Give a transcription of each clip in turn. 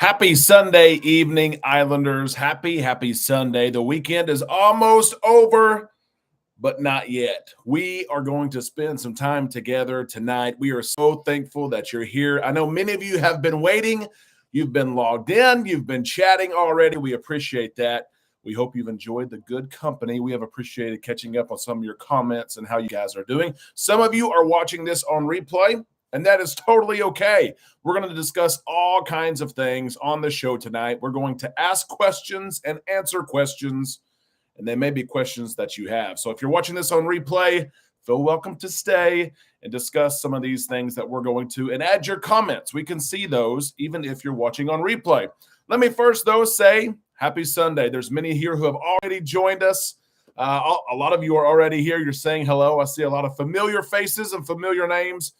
Happy Sunday evening, Islanders. Happy Sunday. The weekend is almost over, but not yet. We are going to spend some time together tonight. We are so thankful that you're here. I know many of you have been waiting. You've been logged in. You've been chatting already. We appreciate that. We hope you've enjoyed the good company. We have appreciated catching up on some of your comments and how you guys are doing. Some of you are watching this on replay, and that is totally okay. We're going to discuss all kinds of things on the show tonight. We're going to ask questions and answer questions, and they may be questions that you have. So if you're watching this on replay, feel welcome to stay and discuss some of these things that we're going to, and add your comments. We can see those even if you're watching on replay. Let me first, though, say happy Sunday. There's many here who have already joined us. A lot of you are already here. You're saying hello. I see a lot of familiar faces and familiar names.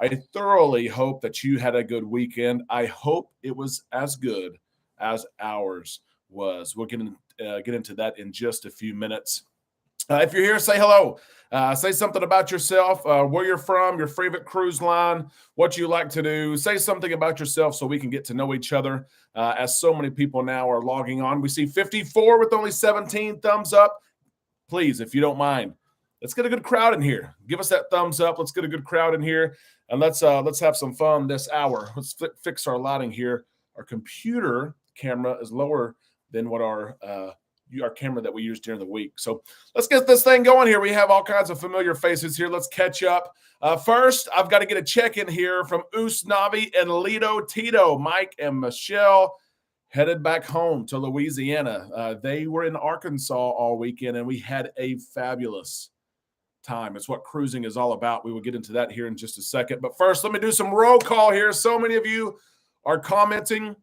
I thoroughly hope that you had a good weekend. I hope it was as good as ours was. We'll get into that in just a few minutes. If you're here, say hello. Say something about yourself, where you're from, your favorite cruise line, what you like to do. Say something about yourself so we can get to know each other, as so many people now are logging on. We see 54 with only 17 thumbs up. Please, if you don't mind, let's get a good crowd in here. Give us that thumbs up. Let's get a good crowd in here, and let's have some fun this hour. Let's fix our lighting here. Our computer camera is lower than what our camera that we use during the week. So let's get this thing going here. We have all kinds of familiar faces here. Let's catch up. First, I've got to get a check-in here from Usnavi and Lido Tito. Mike and Michelle headed back home to Louisiana. They were in Arkansas all weekend, and we had a fabulous time. It's what cruising is all about. We will get into that here in just a second. But first, let me do some roll call here. So many of you are commenting.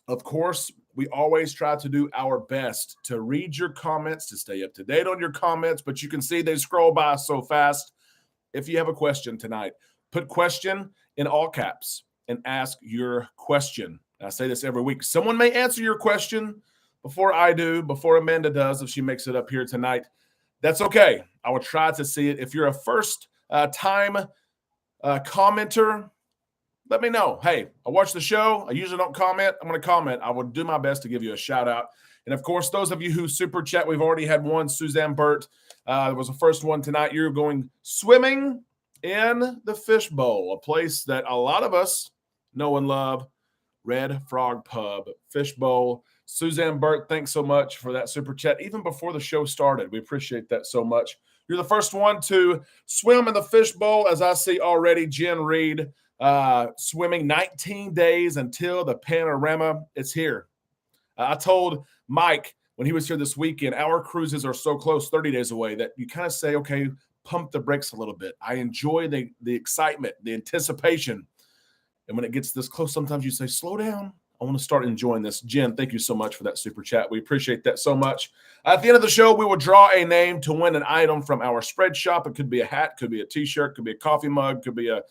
Of course, we always try to do our best to read your comments, to stay up to date on your comments, but you can see they scroll by so fast. If you have a question tonight, put question in all caps and ask your question. I say this every week. Someone may answer your question before I do, before Amanda does, if she makes it up here tonight. That's okay. I will try to see it. If you're a first time commenter, let me know. Hey, I watch the show. I usually don't comment. I'm going to comment. I will do my best to give you a shout out. And of course, those of you who super chat, we've already had one. Suzanne Burt was the first one tonight. You're going swimming in the Fishbowl, a place that a lot of us know and love. Red Frog Pub, Fishbowl. Suzanne Burt, thanks so much for that super chat. Even before the show started, we appreciate that so much. You're the first one to swim in the Fishbowl, as I see already. Jen Reed. Swimming 19 days until the panorama is here. I told Mike when he was here this weekend, our cruises are so close, 30 days away, that you kind of say, okay, pump the brakes a little bit. I enjoy the excitement, the anticipation. And when it gets this close, sometimes you say, slow down. I want to start enjoying this. Jen, thank you so much for that super chat. We appreciate that so much. At the end of the show, we will draw a name to win an item from our spread shop. It could be a hat, could be a T-shirt, could be a coffee mug, could be a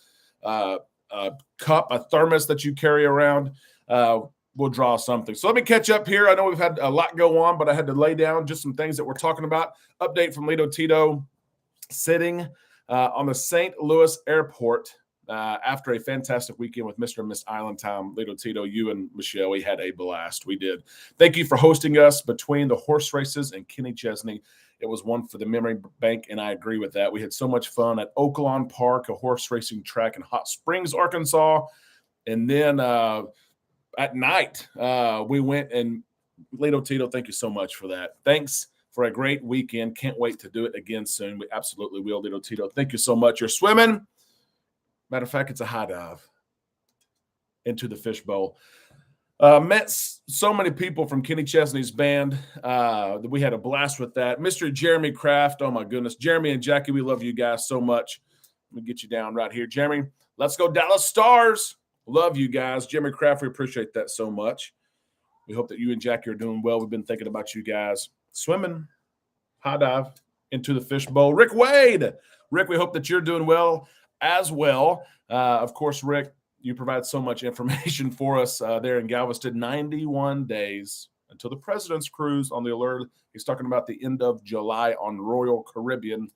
cup, a thermos that you carry around. We'll draw something. So let me catch up here. I know we've had a lot go on, but I had to lay down just some things that we're talking about. Update from Lido Tito, sitting on the St. Louis airport after a fantastic weekend with Mr. and Miss Island Time. Lido Tito, you and Michelle, we had a blast. We did. Thank you for hosting us between the horse races and Kenny Chesney. It was one for the memory bank, and I agree with that. We had so much fun at Oaklawn Park, a horse racing track in Hot Springs, Arkansas. And then at night, we went and Lido Tito, thank you so much for that. Thanks for a great weekend. Can't wait to do it again soon. We absolutely will, Lido Tito. Thank you so much. You're swimming. Matter of fact, it's a high dive into the Fishbowl. Met so many people from Kenny Chesney's band. We had a blast with that. Mr. Jeremy Kraft, oh my goodness. Jeremy and Jackie, we love you guys so much. Let me get you down right here. Jeremy, let's go Dallas Stars. Love you guys. Jeremy Kraft, we appreciate that so much. We hope that you and Jackie are doing well. We've been thinking about you guys. Swimming, high dive into the Fishbowl. Rick Wade. Rick, we hope that you're doing well as well. Of course, Rick, you provide so much information for us there in Galveston. 91 days until the President's Cruise on the alert. He's talking about the end of July on Royal Caribbean.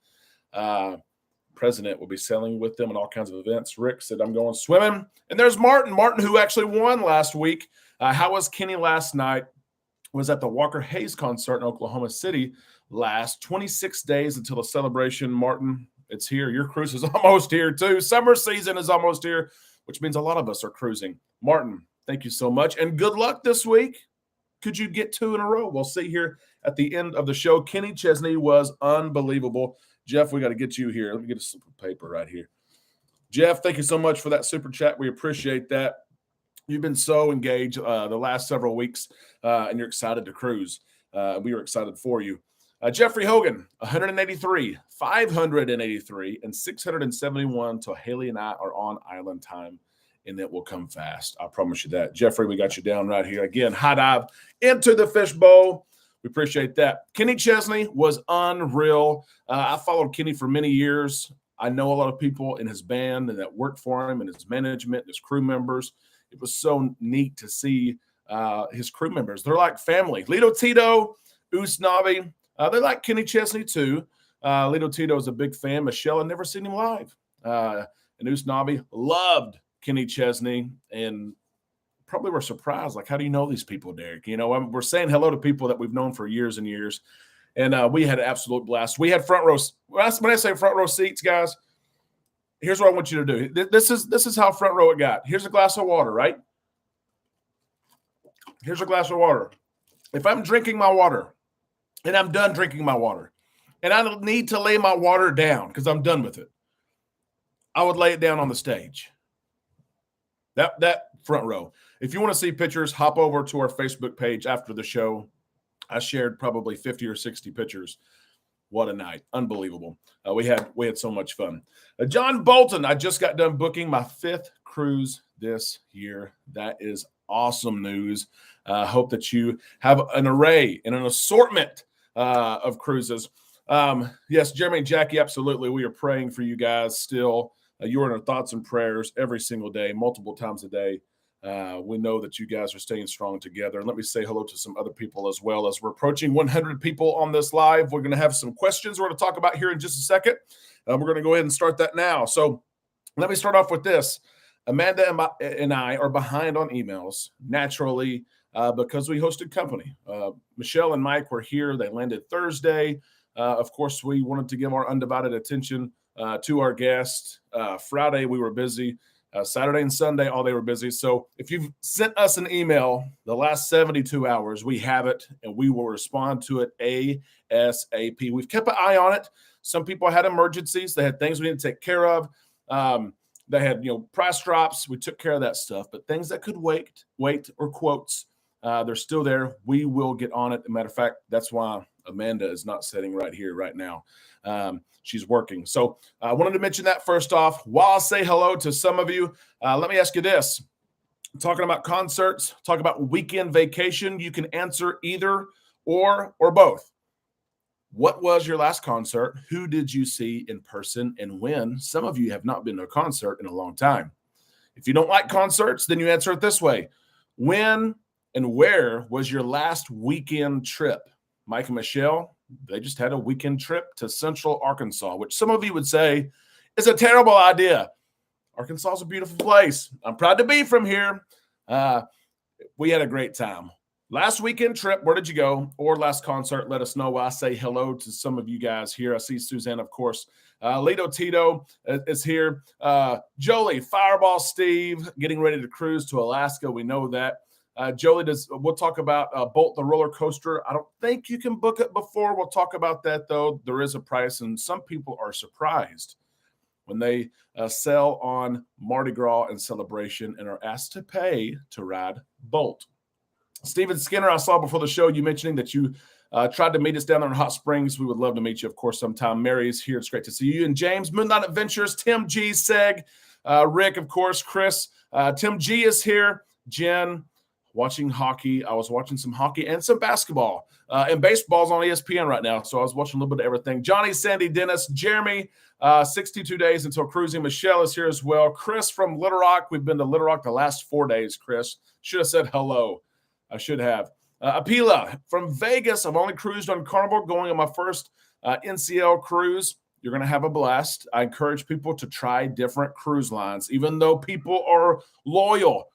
President will be sailing with them in all kinds of events. Rick said, I'm going swimming. And there's Martin. Martin, who actually won last week. How was Kenny last night? Was at the Walker Hayes concert in Oklahoma City last 26 days until the celebration. Martin, it's here. Your cruise is almost here too. Summer season is almost here, which means a lot of us are cruising. Martin, thank you so much. And good luck this week. Could you get 2 in a row? We'll see here at the end of the show. Kenny Chesney was unbelievable. Jeff, we got to get you here. Let me get a slip of paper right here. Jeff, thank you so much for that super chat. We appreciate that. You've been so engaged the last several weeks, and you're excited to cruise. We are excited for you. Jeffrey Hogan, 183, 583, and 671 till Haley and I are on island time, and it will come fast. I promise you that. Jeffrey, we got you down right here. Again, high dive into the fishbowl. We appreciate that. Kenny Chesney was unreal. I followed Kenny for many years. I know a lot of people in his band and that worked for him and his management and his crew members. It was so neat to see his crew members. They're like family. Lito Tito, Usnavi, they like Kenny Chesney too. Lito Tito is a big fan. Michelle had never seen him live. And Usnavi loved Kenny Chesney and probably were surprised. Like, how do you know these people, Derek? You know, we're saying hello to people that we've known for years and years. And we had an absolute blast. We had front row. When I say front row seats, guys, here's what I want you to do. This is how front row it got. Here's a glass of water, right? Here's a glass of water. If I'm drinking my water and I'm done drinking my water and I don't need to lay my water down because I'm done with it, I would lay it down on the stage. That front row. If you want to see pictures, hop over to our Facebook page after the show. I shared probably 50 or 60 pictures. What a night. Unbelievable. We had so much fun. John Bolton, I just got done booking my 5th cruise this year. That is awesome news. Hope that you have an array and an assortment of cruises. Yes, Jeremy and Jackie, absolutely. We are praying for you guys still. You're in our thoughts and prayers every single day, multiple times a day. We know that you guys are staying strong together. And let me say hello to some other people as well. As we're approaching 100 people on this live, we're going to have some questions we're going to talk about here in just a second. We're going to go ahead and start that now. So let me start off with this. Amanda and I are behind on emails, naturally, because we hosted company. Michelle and Mike were here. They landed Thursday. Of course, we wanted to give our undivided attention to our guests. Friday, we were busy. Saturday and Sunday, all they were busy. So if you've sent us an email the last 72 hours, we have it, and we will respond to it ASAP. We've kept an eye on it. Some people had emergencies. They had things we need to take care of. They had, price drops. We took care of that stuff. But things that could wait, or quotes, they're still there. We will get on it. As a matter of fact, that's why Amanda is not sitting right here right now. She's working. So I wanted to mention that first off. While I say hello to some of you, let me ask you this. Talking about concerts, talk about weekend vacation. You can answer either or both. What was your last concert? Who did you see in person and when? Some of you have not been to a concert in a long time. If you don't like concerts, then you answer it this way. When and where was your last weekend trip? Mike and Michelle, they just had a weekend trip to Central Arkansas, which some of you would say is a terrible idea. Arkansas is a beautiful place. I'm proud to be from here. We had a great time. Last weekend trip, where did you go? Or last concert, let us know. I say hello to some of you guys here. I see Suzanne, of course. Lito Tito is here. Jolie, Fireball Steve, getting ready to cruise to Alaska. We know that. Jolie, we'll talk about Bolt the roller coaster. I don't think you can book it before. We'll talk about that, though. There is a price, and some people are surprised when they sell on Mardi Gras and Celebration and are asked to pay to ride Bolt. Steven Skinner, I saw before the show you mentioning that you tried to meet us down there in Hot Springs. We would love to meet you, of course, sometime. Mary is here. It's great to see you. And James, Moonlight Adventures, Tim G, Seg, Rick, of course, Chris. Tim G is here. Jen, watching hockey. I was watching some hockey and some basketball. And baseball's on ESPN right now, so I was watching a little bit of everything. Johnny, Sandy, Dennis, Jeremy, 62 days until cruising. Michelle is here as well. Chris from Little Rock. We've been to Little Rock the last 4 days, Chris. Should have said hello. I should have. Apila from Vegas. I've only cruised on Carnival, going on my first NCL cruise. You're going to have a blast. I encourage people to try different cruise lines, even though people are loyal.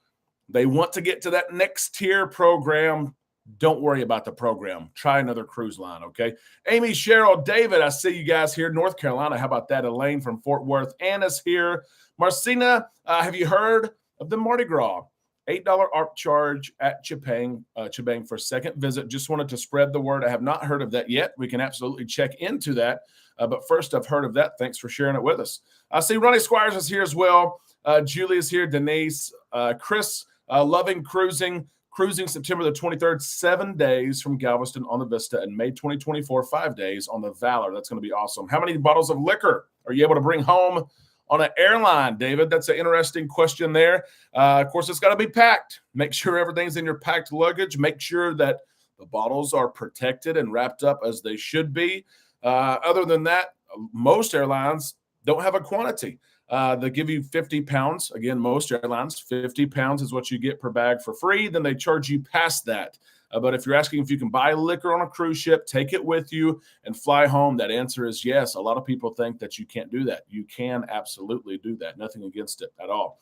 They want to get to that next tier program. Don't worry about the program. Try another cruise line, okay? Amy, Cheryl, David, I see you guys here. North Carolina, how about that? Elaine from Fort Worth. Anna's here. Marcina, have you heard of the Mardi Gras? $8 ARP charge at Chibang for a second visit. Just wanted to spread the word. I have not heard of that yet. We can absolutely check into that. But first, I've heard of that. Thanks for sharing it with us. I see Ronnie Squires is here as well. Julie is here. Denise, Chris, loving cruising September the 23rd, 7 days from Galveston on the Vista, and May 2024, 5 days on the Valor. That's going to be awesome. How many bottles of liquor are you able to bring home on an airline, David? That's an interesting question there. Of course, it's got to be packed. Make sure everything's in your packed luggage. Make sure that the bottles are protected and wrapped up as they should be. Other than that, most airlines don't have a quantity. They give you 50 pounds. Again, most airlines, 50 pounds is what you get per bag for free. Then they charge you past that. But if you're asking if you can buy liquor on a cruise ship, take it with you, and fly home, that answer is yes. A lot of people think that you can't do that. You can absolutely do that. Nothing against it at all.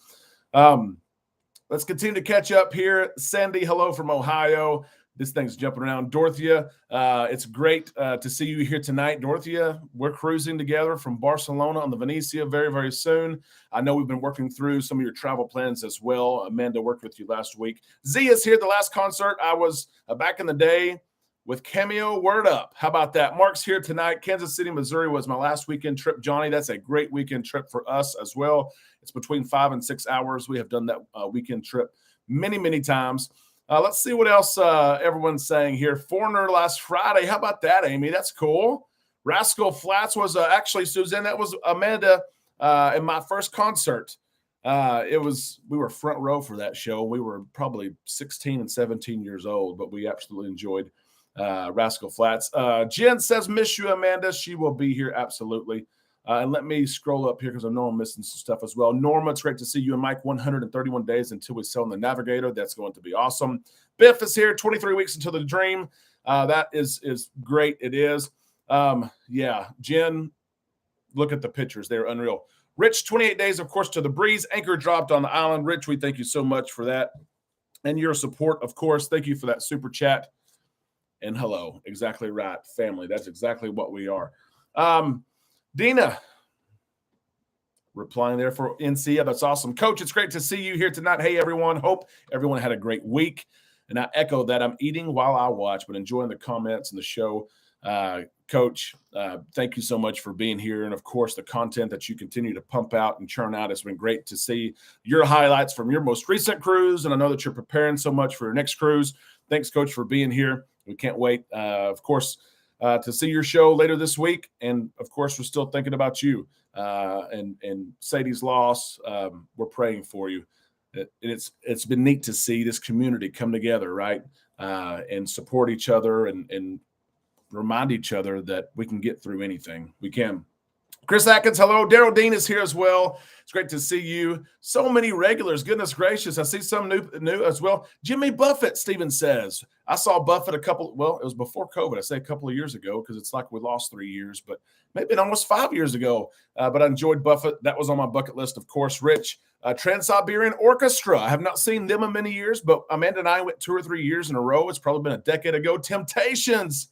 Let's continue to catch up here. Sandy, hello from Ohio. This thing's jumping around. Dorothea, it's great to see you here tonight. Dorothea, we're cruising together from Barcelona on the Venezia very, very soon. I know we've been working through some of your travel plans as well. Amanda worked with you last week. Z is here. The last concert I was back in the day with Cameo. Word up. How about that? Mark's here tonight. Kansas City, Missouri was my last weekend trip. Johnny, that's a great weekend trip for us as well. It's between 5 and 6 hours. We have done that weekend trip many, many times. Let's see what else everyone's saying here. Foreigner last Friday. How about that, Amy? That's cool. Rascal Flats was actually, Suzanne, that was Amanda in my first concert. We were front row for that show. We were probably 16 and 17 years old, but we absolutely enjoyed Rascal Flats. Jen says, miss you, Amanda. She will be here, absolutely. And let me scroll up here because I know I'm missing some stuff as well. Norma, it's great to see you and Mike. 131 days until we sell on the Navigator. That's going to be awesome. Biff is here. 23 weeks until the dream. That is great. It is. Yeah, Jen, look at the pictures. They're unreal. Rich, 28 days, of course, to the breeze. Anchor dropped on the island. Rich, we thank you so much for that. And your support, of course. Thank you for that super chat. And hello. Exactly right. Family. That's exactly what we are. Dina, replying there for NC. That's awesome. Coach, it's great to see you here tonight. Hey, everyone. Hope everyone had a great week. And I echo that. I'm eating while I watch, but enjoying the comments and the show. Coach, thank you so much for being here. And, of course, the content that you continue to pump out and churn out. It's been great to see your highlights from your most recent cruise. And I know that you're preparing so much for your next cruise. Thanks, Coach, for being here. We can't wait, of course, to see your show later this week. And, of course, we're still thinking about you and Sadie's loss. We're praying for you. It's been neat to see this community come together, right, and support each other and remind each other that we can get through anything. We can. Chris Atkins, hello. Daryl Dean is here as well. It's great to see you. So many regulars. Goodness gracious. I see some new as well. Jimmy Buffett, Steven says. I saw Buffett it was before COVID. I say a couple of years ago because it's like we lost 3 years, but maybe almost 5 years ago. But I enjoyed Buffett. That was on my bucket list, of course. Rich, Trans-Siberian Orchestra. I have not seen them in many years, but Amanda and I went 2 or 3 years in a row. It's probably been a decade ago. Temptations.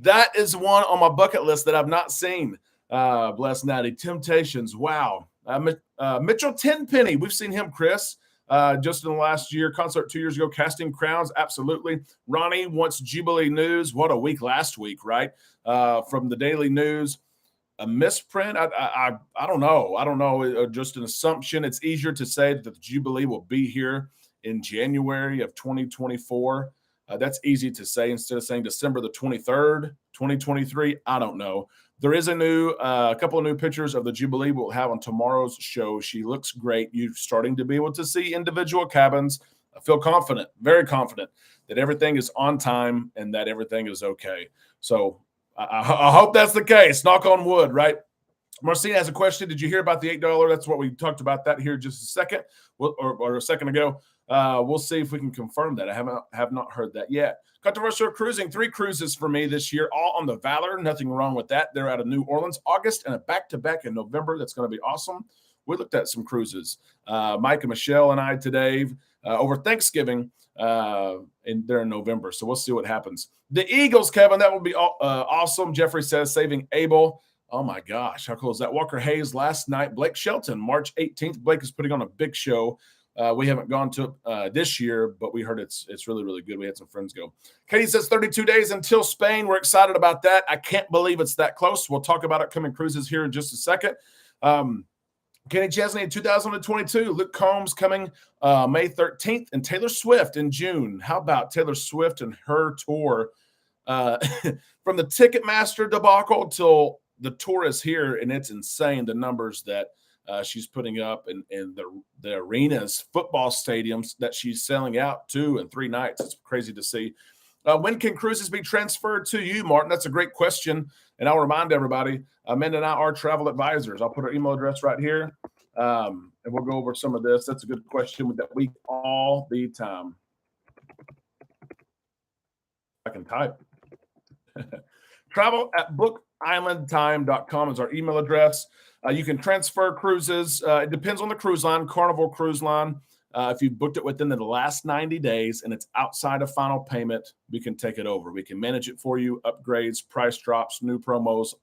That is one on my bucket list that I've not seen. Bless Natty. Temptations. Wow. Mitchell Tenpenny. We've seen him, Chris, just in the last year. Concert 2 years ago. Casting Crowns. Absolutely. Ronnie wants Jubilee News. What a week last week, right? From the Daily News. A misprint. I don't know. I don't know. Just an assumption. It's easier to say that the Jubilee will be here in January of 2024. That's easy to say instead of saying December the 23rd, 2023. I don't know. There is a couple of new pictures of the Jubilee we'll have on tomorrow's show. She looks great. You're starting to be able to see individual cabins. I feel confident, very confident that everything is on time and that everything is okay. So I hope that's the case. Knock on wood, right? Marcina has a question. Did you hear about the $8? That's what we talked about that here just a second or a second ago. We'll see if we can confirm that. I have not heard that yet. Controversial Cruising, 3 cruises for me this year, all on the Valor. Nothing wrong with that. They're out of New Orleans, August, and a back-to-back in November. That's going to be awesome. We looked at some cruises. Mike and Michelle and I today over Thanksgiving there in November. So we'll see what happens. The Eagles, Kevin, that would be awesome. Jeffrey says saving Abel. Oh my gosh, how cool is that? Walker Hayes last night. Blake Shelton, March 18th. Blake is putting on a big show. We haven't gone to it this year, but we heard it's really, really good. We had some friends go. Katie says 32 days until Spain. We're excited about that. I can't believe it's that close. We'll talk about upcoming cruises here in just a second. Kenny Chesney in 2022. Luke Combs coming May 13th, and Taylor Swift in June. How about Taylor Swift and her tour? From the Ticketmaster debacle till the tour is here, and it's insane the numbers that she's putting up in the arenas, football stadiums that she's selling out 2 and 3 nights. It's crazy to see. When can cruises be transferred to you, Martin? That's a great question. And I'll remind everybody, Amanda and I are travel advisors. I'll put our email address right here, and we'll go over some of this. That's a good question that we all the time. I can type. Travel at bookislandtime.com is our email address. You can transfer cruises. It depends on the cruise line. Carnival Cruise Line, if you booked it within the last 90 days and it's outside of final payment, we can take it over. We can manage it for you, upgrades, price drops, new promos,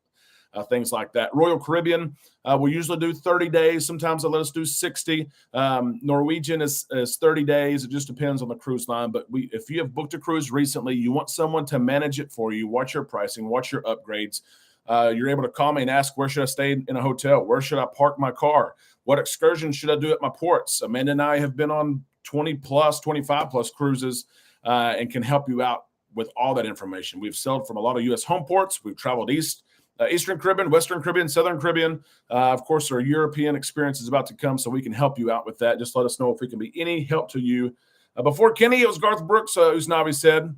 things like that. Royal Caribbean, we usually do 30 days. Sometimes they let us do 60. Norwegian is 30 days. It just depends on the cruise line. But if you have booked a cruise recently, you want someone to manage it for you, watch your pricing, watch your upgrades. You're able to call me and ask, where should I stay in a hotel? Where should I park my car? What excursions should I do at my ports? Amanda and I have been on 20 plus, 25 plus cruises and can help you out with all that information. We've sailed from a lot of U.S. home ports. We've traveled Eastern Caribbean, Western Caribbean, Southern Caribbean. Of course, our European experience is about to come, so we can help you out with that. Just let us know if we can be any help to you. Before Kenny, it was Garth Brooks, Usnavi said.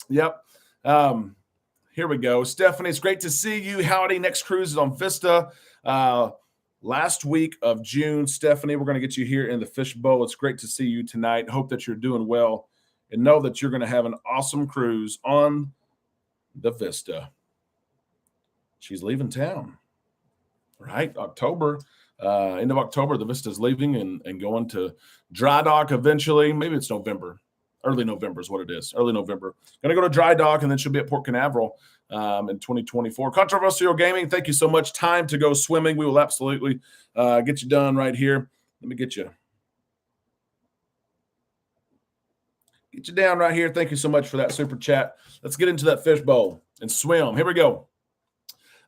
Yep. Here we go. Stephanie, it's great to see you. Howdy. Next cruise is on Vista. Last week of June. Stephanie, we're going to get you here in the Fishbowl. It's great to see you tonight. Hope that you're doing well and know that you're going to have an awesome cruise on the Vista. She's leaving town, right? October, end of October, the Vista's leaving and going to dry dock eventually. Maybe it's November. Early November is what it is. Early November. Going to go to dry dock, and then she'll be at Port Canaveral in 2024. Controversial Gaming, thank you so much. Time to go swimming. We will absolutely get you done right here. Let me get you down right here. Thank you so much for that super chat. Let's get into that fishbowl and swim. Here we go.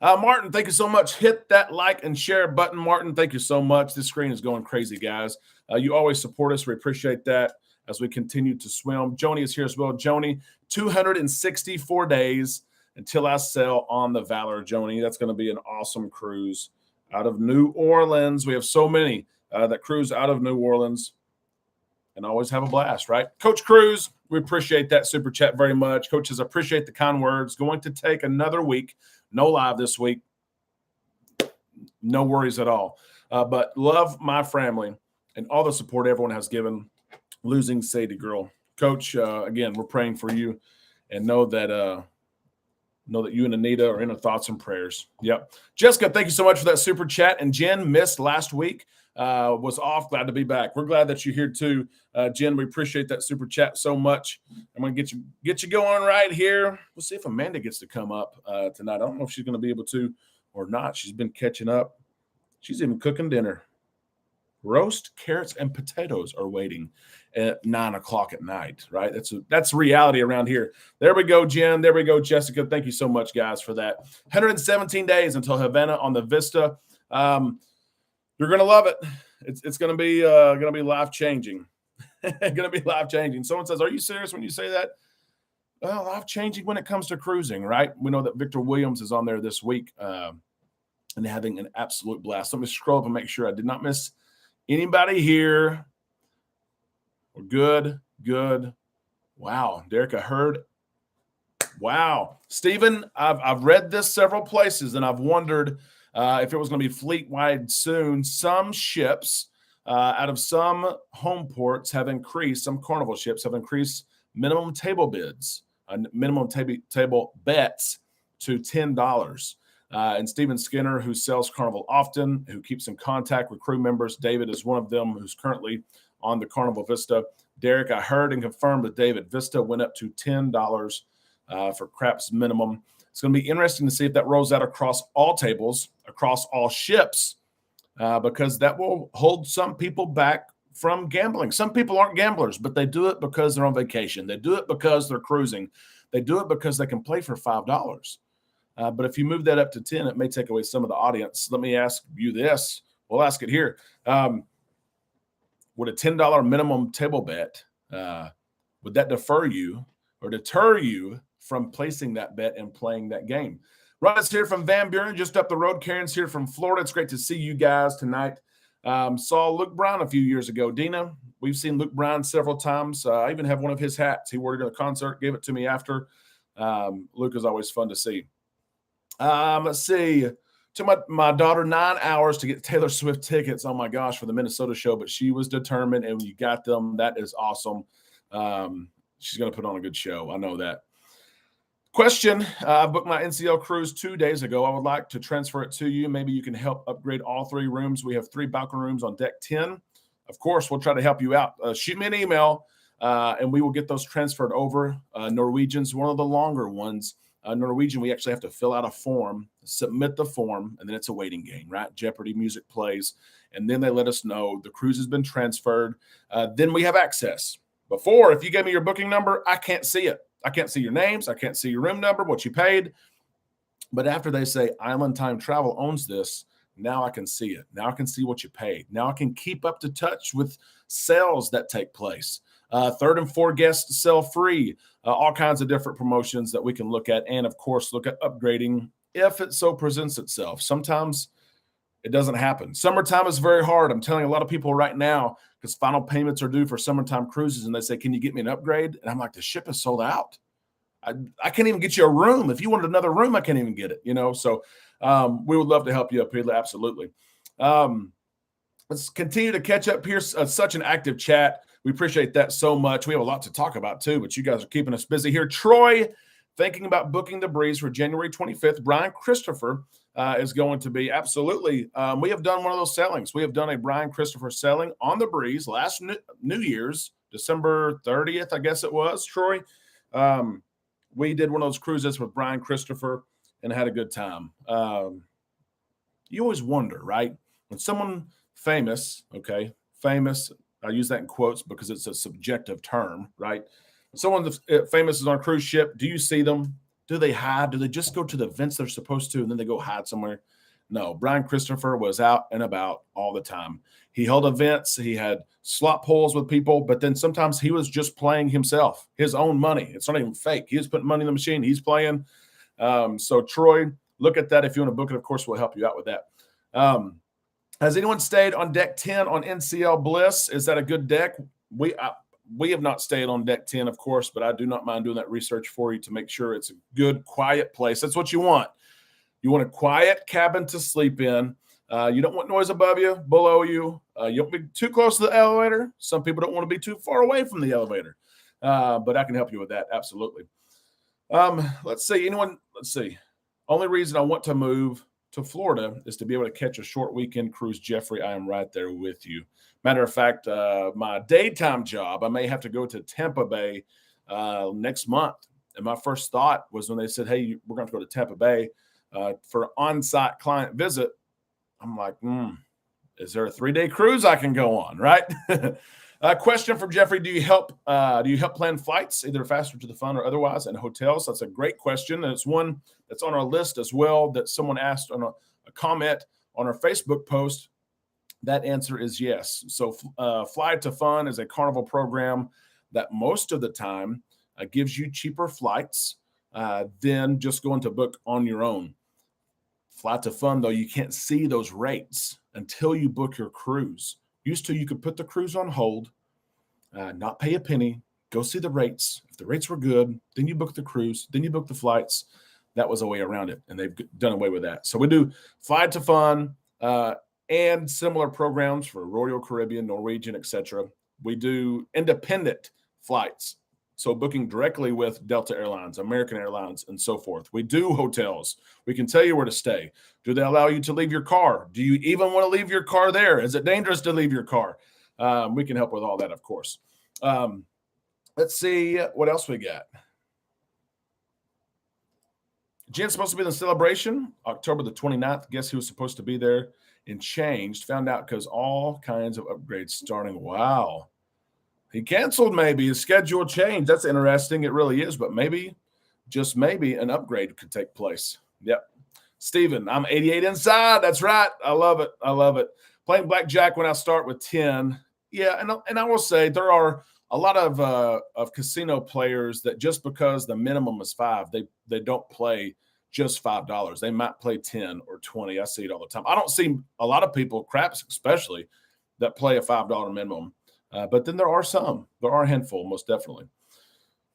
Martin, thank you so much. Hit that like and share button, Martin. Thank you so much. This screen is going crazy, guys. You always support us. We appreciate that as we continue to swim. Joni is here as well. Joni, 264 days until I sail on the Valor, Joni. That's going to be an awesome cruise out of New Orleans. We have so many that cruise out of New Orleans and always have a blast, right? Coach Cruz, we appreciate that super chat very much. Coaches, appreciate the kind words. Going to take another week. No live this week. No worries at all. But love my family and all the support everyone has given losing Sadie girl. Coach, again, we're praying for you and know that you and Anita are in our thoughts and prayers. Yep. Jessica, thank you so much for that super chat. And Jen missed last week. Was off. Glad to be back. We're glad that you're here too. Jen, we appreciate that super chat so much. I'm going to get you going right here. We'll see if Amanda gets to come up tonight. I don't know if she's going to be able to or not. She's been catching up. She's even cooking dinner. Roast carrots and potatoes are waiting at 9:00 at night, right? That's reality around here. There we go, Jen. There we go, Jessica. Thank you so much, guys, for that. 117 days until Havana on the Vista. You're gonna love it. It's gonna be life changing. Gonna be life changing. Someone says, "Are you serious when you say that?" Well, life changing when it comes to cruising, right? We know that Victor Williams is on there this week and having an absolute blast. Let me scroll up and make sure I did not miss anybody here. We're good. Wow, Derek, I heard. Wow, Stephen, I've read this several places and I've wondered if it was going to be fleet-wide soon. Some ships out of some home ports have increased, some Carnival ships have increased minimum table bids, minimum table bets to $10. And Steven Skinner, who sells Carnival often, who keeps in contact with crew members, David is one of them who's currently on the Carnival Vista. Derek, I heard and confirmed with David, Vista went up to $10 for craps minimum. It's going to be interesting to see if that rolls out across all tables, across all ships, because that will hold some people back from gambling. Some people aren't gamblers, but they do it because they're on vacation. They do it because they're cruising. They do it because they can play for $5. But if you move that up to 10, it may take away some of the audience. Let me ask you this. We'll ask it here. Would a $10 minimum table bet, would that defer you or deter you from placing that bet and playing that game? Ron's here from Van Buren, just up the road. Karen's here from Florida. It's great to see you guys tonight. Saw Luke Bryan a few years ago. Dina, we've seen Luke Bryan several times. I even have one of his hats. He wore it at a concert, gave it to me after. Luke is always fun to see. Let's see. Took my daughter 9 hours to get Taylor Swift tickets. Oh, my gosh, for the Minnesota show. But she was determined, and you got them. That is awesome. She's going to put on a good show. I know that. Question, I booked my NCL cruise 2 days ago. I would like to transfer it to you. Maybe you can help upgrade all 3 rooms. We have 3 balcony rooms on deck 10. Of course, we'll try to help you out. Shoot me an email, and we will get those transferred over. Norwegian's one of the longer ones. Norwegian, we actually have to fill out a form, submit the form, and then it's a waiting game, right? Jeopardy music plays, and then they let us know the cruise has been transferred. Then we have access. Before, if you gave me your booking number, I can't see it. I can't see your names. I can't see your room number, what you paid. But after they say Island Time Travel owns this, now I can see it. Now I can see what you paid. Now I can keep up to touch with sales that take place. 3rd and 4th guests sell free. All kinds of different promotions that we can look at. And, of course, look at upgrading if it so presents itself. Sometimes it doesn't happen. Summertime is very hard. I'm telling a lot of people right now, because final payments are due for summertime cruises, and they say, can you get me an upgrade? And I'm like, the ship is sold out. I can't even get you a room. If you wanted another room, I can't even get it, So we would love to help you up here. Absolutely. Let's continue to catch up here. Such an active chat. We appreciate that so much. We have a lot to talk about too, but you guys are keeping us busy here. Troy, thinking about booking the Breeze for January 25th. Brian Christopher is going to be absolutely. We have done one of those sailings. We have done a Brian Christopher sailing on the Breeze last New Year's, December 30th, I guess it was, Troy. We did one of those cruises with Brian Christopher and had a good time. You always wonder, right? When someone famous, I use that in quotes because it's a subjective term, right? Someone that's famous is on a cruise ship. Do you see them? Do they hide? Do they just go to the events they're supposed to and then they go hide somewhere? No, Brian Christopher was out and about all the time. He held events. He had slot pulls with people, but then sometimes he was just playing himself, his own money. It's not even fake. He was putting money in the machine. He's playing. So, Troy, look at that. If you want to book it, of course, we'll help you out with that. Has anyone stayed on deck 10 on NCL Bliss? Is that a good deck? We have not stayed on deck 10, of course, but I do not mind doing that research for you to make sure it's a good, quiet place. That's what you want. You want a quiet cabin to sleep in. You don't want noise above you, below you. You don't be too close to the elevator. Some people don't want to be too far away from the elevator, but I can help you with that. Absolutely. Let's see. Only reason I want to move to Florida is to be able to catch a short weekend cruise. Jeffrey, I am right there with you. Matter of fact, my daytime job, I may have to go to Tampa Bay next month. And my first thought was when they said, hey, we're going to go to Tampa Bay for an on-site client visit. I'm like, is there a 3-day cruise I can go on, right? Question from Jeffrey, do you help plan flights, either Faster to the Fun or otherwise, and hotels? That's a great question, and it's one that's on our list as well that someone asked on a comment on our Facebook post. That answer is yes. So Fly to Fun is a Carnival program that most of the time gives you cheaper flights than just going to book on your own. Fly to Fun, though, you can't see those rates until you book your cruise. Used to, you could put the cruise on hold, not pay a penny, go see the rates. If the rates were good, then you book the cruise, then you book the flights. That was a way around it, and they've done away with that. So we do Fly to Fun and similar programs for Royal Caribbean, Norwegian, etc. We do independent flights, so booking directly with Delta Airlines, American Airlines, and so forth. We do hotels. We can tell you where to stay. Do they allow you to leave your car? Do you even want to leave your car there? Is it dangerous to leave your car? We can help with all that, of course. Let's see what else we got. Jen's supposed to be in the celebration October the 29th. Guess he was supposed to be there and changed. Found out because all kinds of upgrades starting. Wow. He canceled maybe. His schedule changed. That's interesting. It really is. But maybe, just maybe, an upgrade could take place. Yep. Steven, I'm 88 inside. That's right. I love it. I love it. Playing blackjack when I start with 10. Yeah, and I will say there are a lot of casino players that just because the minimum is $5, they don't play just $5. They might play 10 or 20. I see it all the time. I don't see a lot of people, craps especially, that play a $5 minimum. But then there are some. There are a handful, most definitely.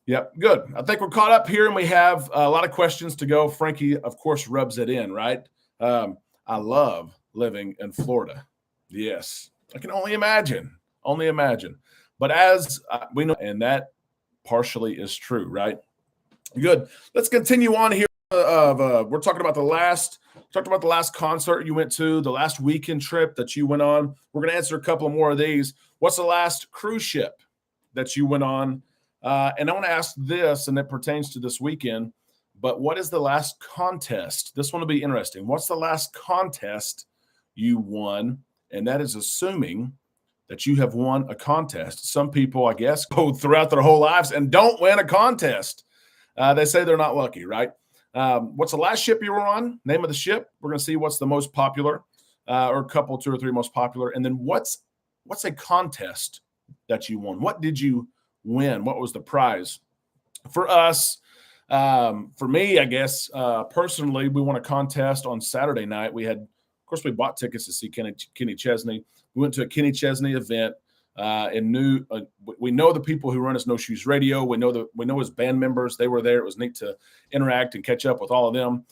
Yep, good. I think we're caught up here, and we have a lot of questions to go. Frankie, of course, rubs it in, right? I love living in Florida. Yes, I can only imagine. Only imagine. But as we know, and that partially is true, right? Good. Let's continue on here. We're talking about the last concert you went to, the last weekend trip that you went on. We're going to answer a couple more of these. What's the last cruise ship that you went on? And I want to ask this, and it pertains to this weekend, but what is the last contest? This one will be interesting. What's the last contest you won? And that is assuming that you have won a contest. Some people, I guess, go throughout their whole lives and don't win a contest. They say they're not lucky, right? What's the last ship you were on? Name of the ship. We're going to see what's the most popular, or a couple, 2 or 3 most popular. And then what's a contest that you won? What did you win? What was the prize? For us, for me, I guess, personally, we won a contest on Saturday night. We bought tickets to see Kenny Chesney. We went to a Kenny Chesney event, and we know the people who run his No Shoes Radio. We know his band members. They were there. It was neat to interact and catch up with all of them.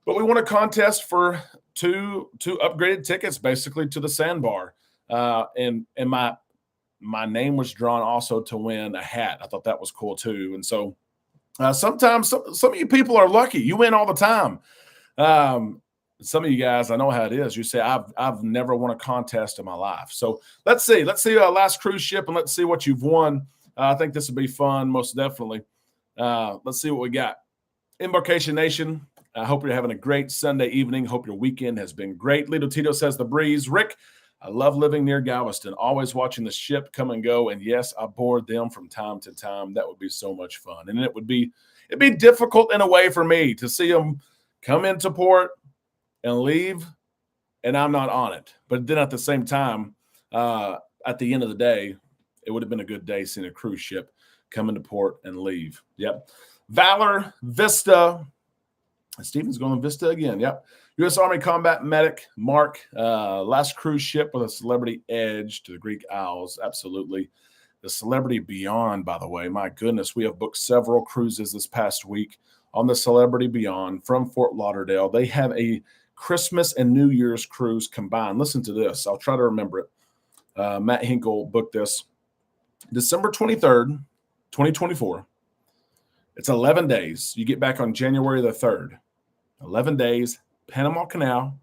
But we won a contest for two upgraded tickets, basically, to the Sandbar. And my name was drawn also to win a hat. I thought that was cool too. And so sometimes some of you people are lucky. You win all the time. Some of you guys, I know how it is. You say, I've never won a contest in my life. So let's see last cruise ship, and let's see what you've won. I think this would be fun, most definitely. Let's see what we got. Embarkation Nation, I hope you're having a great Sunday evening. Hope your weekend has been great. Lito Tito says the breeze. Rick, I love living near Galveston, always watching the ship come and go. And yes, I board them from time to time. That would be so much fun. And it'd be difficult in a way for me to see them come into port and leave, and I'm not on it. But then at the same time, at the end of the day, it would have been a good day seeing a cruise ship come into port and leave. Yep. Valor, Vista. Stephen's going to Vista again. Yep. U.S. Army Combat Medic, Mark. Last cruise ship with a Celebrity Edge to the Greek Isles. Absolutely. The Celebrity Beyond, by the way. My goodness, we have booked several cruises this past week on the Celebrity Beyond from Fort Lauderdale. They have a Christmas and New Year's cruise combined. Listen to this. I'll try to remember it. Matt Hinkle booked this December 23rd, 2024. It's 11 days. You get back on January the 3rd. 11 days, Panama Canal.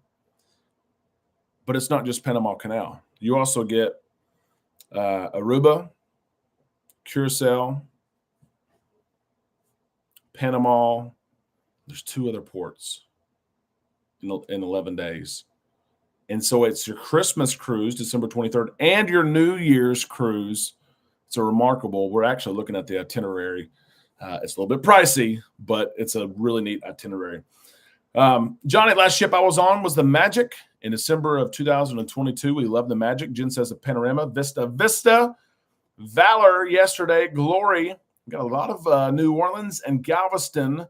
But it's not just Panama Canal. You also get Aruba, Curacao, Panama. There's 2 other ports in 11 days. And so it's your Christmas cruise, December 23rd, and your New Year's cruise. It's a remarkable. We're actually looking at the itinerary. It's a little bit pricey, but it's a really neat itinerary. Johnny, last ship I was on was the Magic in December of 2022. We love the Magic. Jen says the Panorama, Vista, Valor yesterday, Glory. We got a lot of New Orleans and Galveston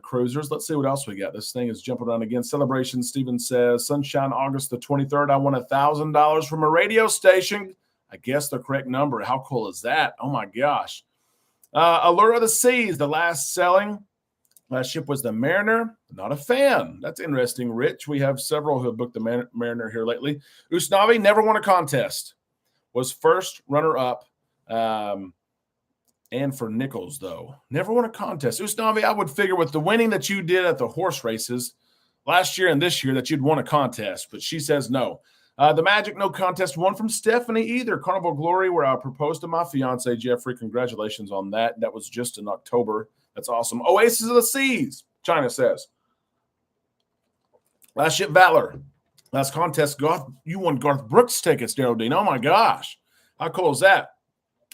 cruisers. Let's see what else we got. This thing is jumping around again. Celebration, Steven says, Sunshine, August the 23rd. I won $1,000 from a radio station. I guess the correct number. How cool is that? Oh, my gosh. Allure of the Seas, the last selling. Last ship was the Mariner. Not a fan. That's interesting, Rich. We have several who have booked the Mariner here lately. Usnavi never won a contest. Was first runner-up. And for Nichols, though. Never won a contest. Usnavi, I would figure with the winning that you did at the horse races last year and this year that you'd won a contest. But she says no. The Magic, no contest. One from Stephanie either. Carnival Glory, where I proposed to my fiance, Jeffrey. Congratulations on that. That was just in October. That's awesome. Oasis of the Seas, China says. Last Ship Valor. Last contest. Garth, you won Garth Brooks tickets, Daryl Dean. Oh, my gosh. How cool is that?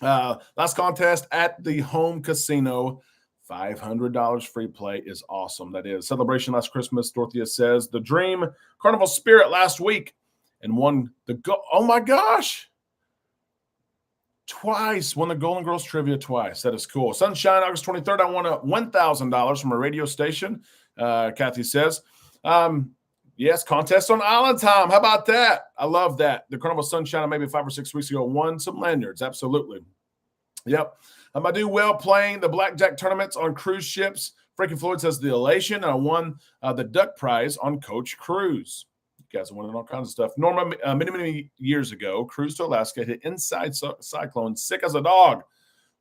Last contest at the home casino. $500 free play is awesome. That is Celebration Last Christmas. Dorothea says the Dream Carnival Spirit last week and won the oh my gosh, twice won the Golden Girls trivia twice. That is cool. Sunshine August 23rd. I won $1,000 from a radio station. Kathy says, yes, contest on Island Time. How about that? I love that. The Carnival Sunshine maybe 5 or 6 weeks ago won some lanyards. Absolutely. Yep. I do well playing the blackjack tournaments on cruise ships. Frankie Floyd says the elation. And I won the duck prize on Coach Cruise. You guys are winning all kinds of stuff. Norma, many years ago, cruised to Alaska, hit inside cyclone, sick as a dog.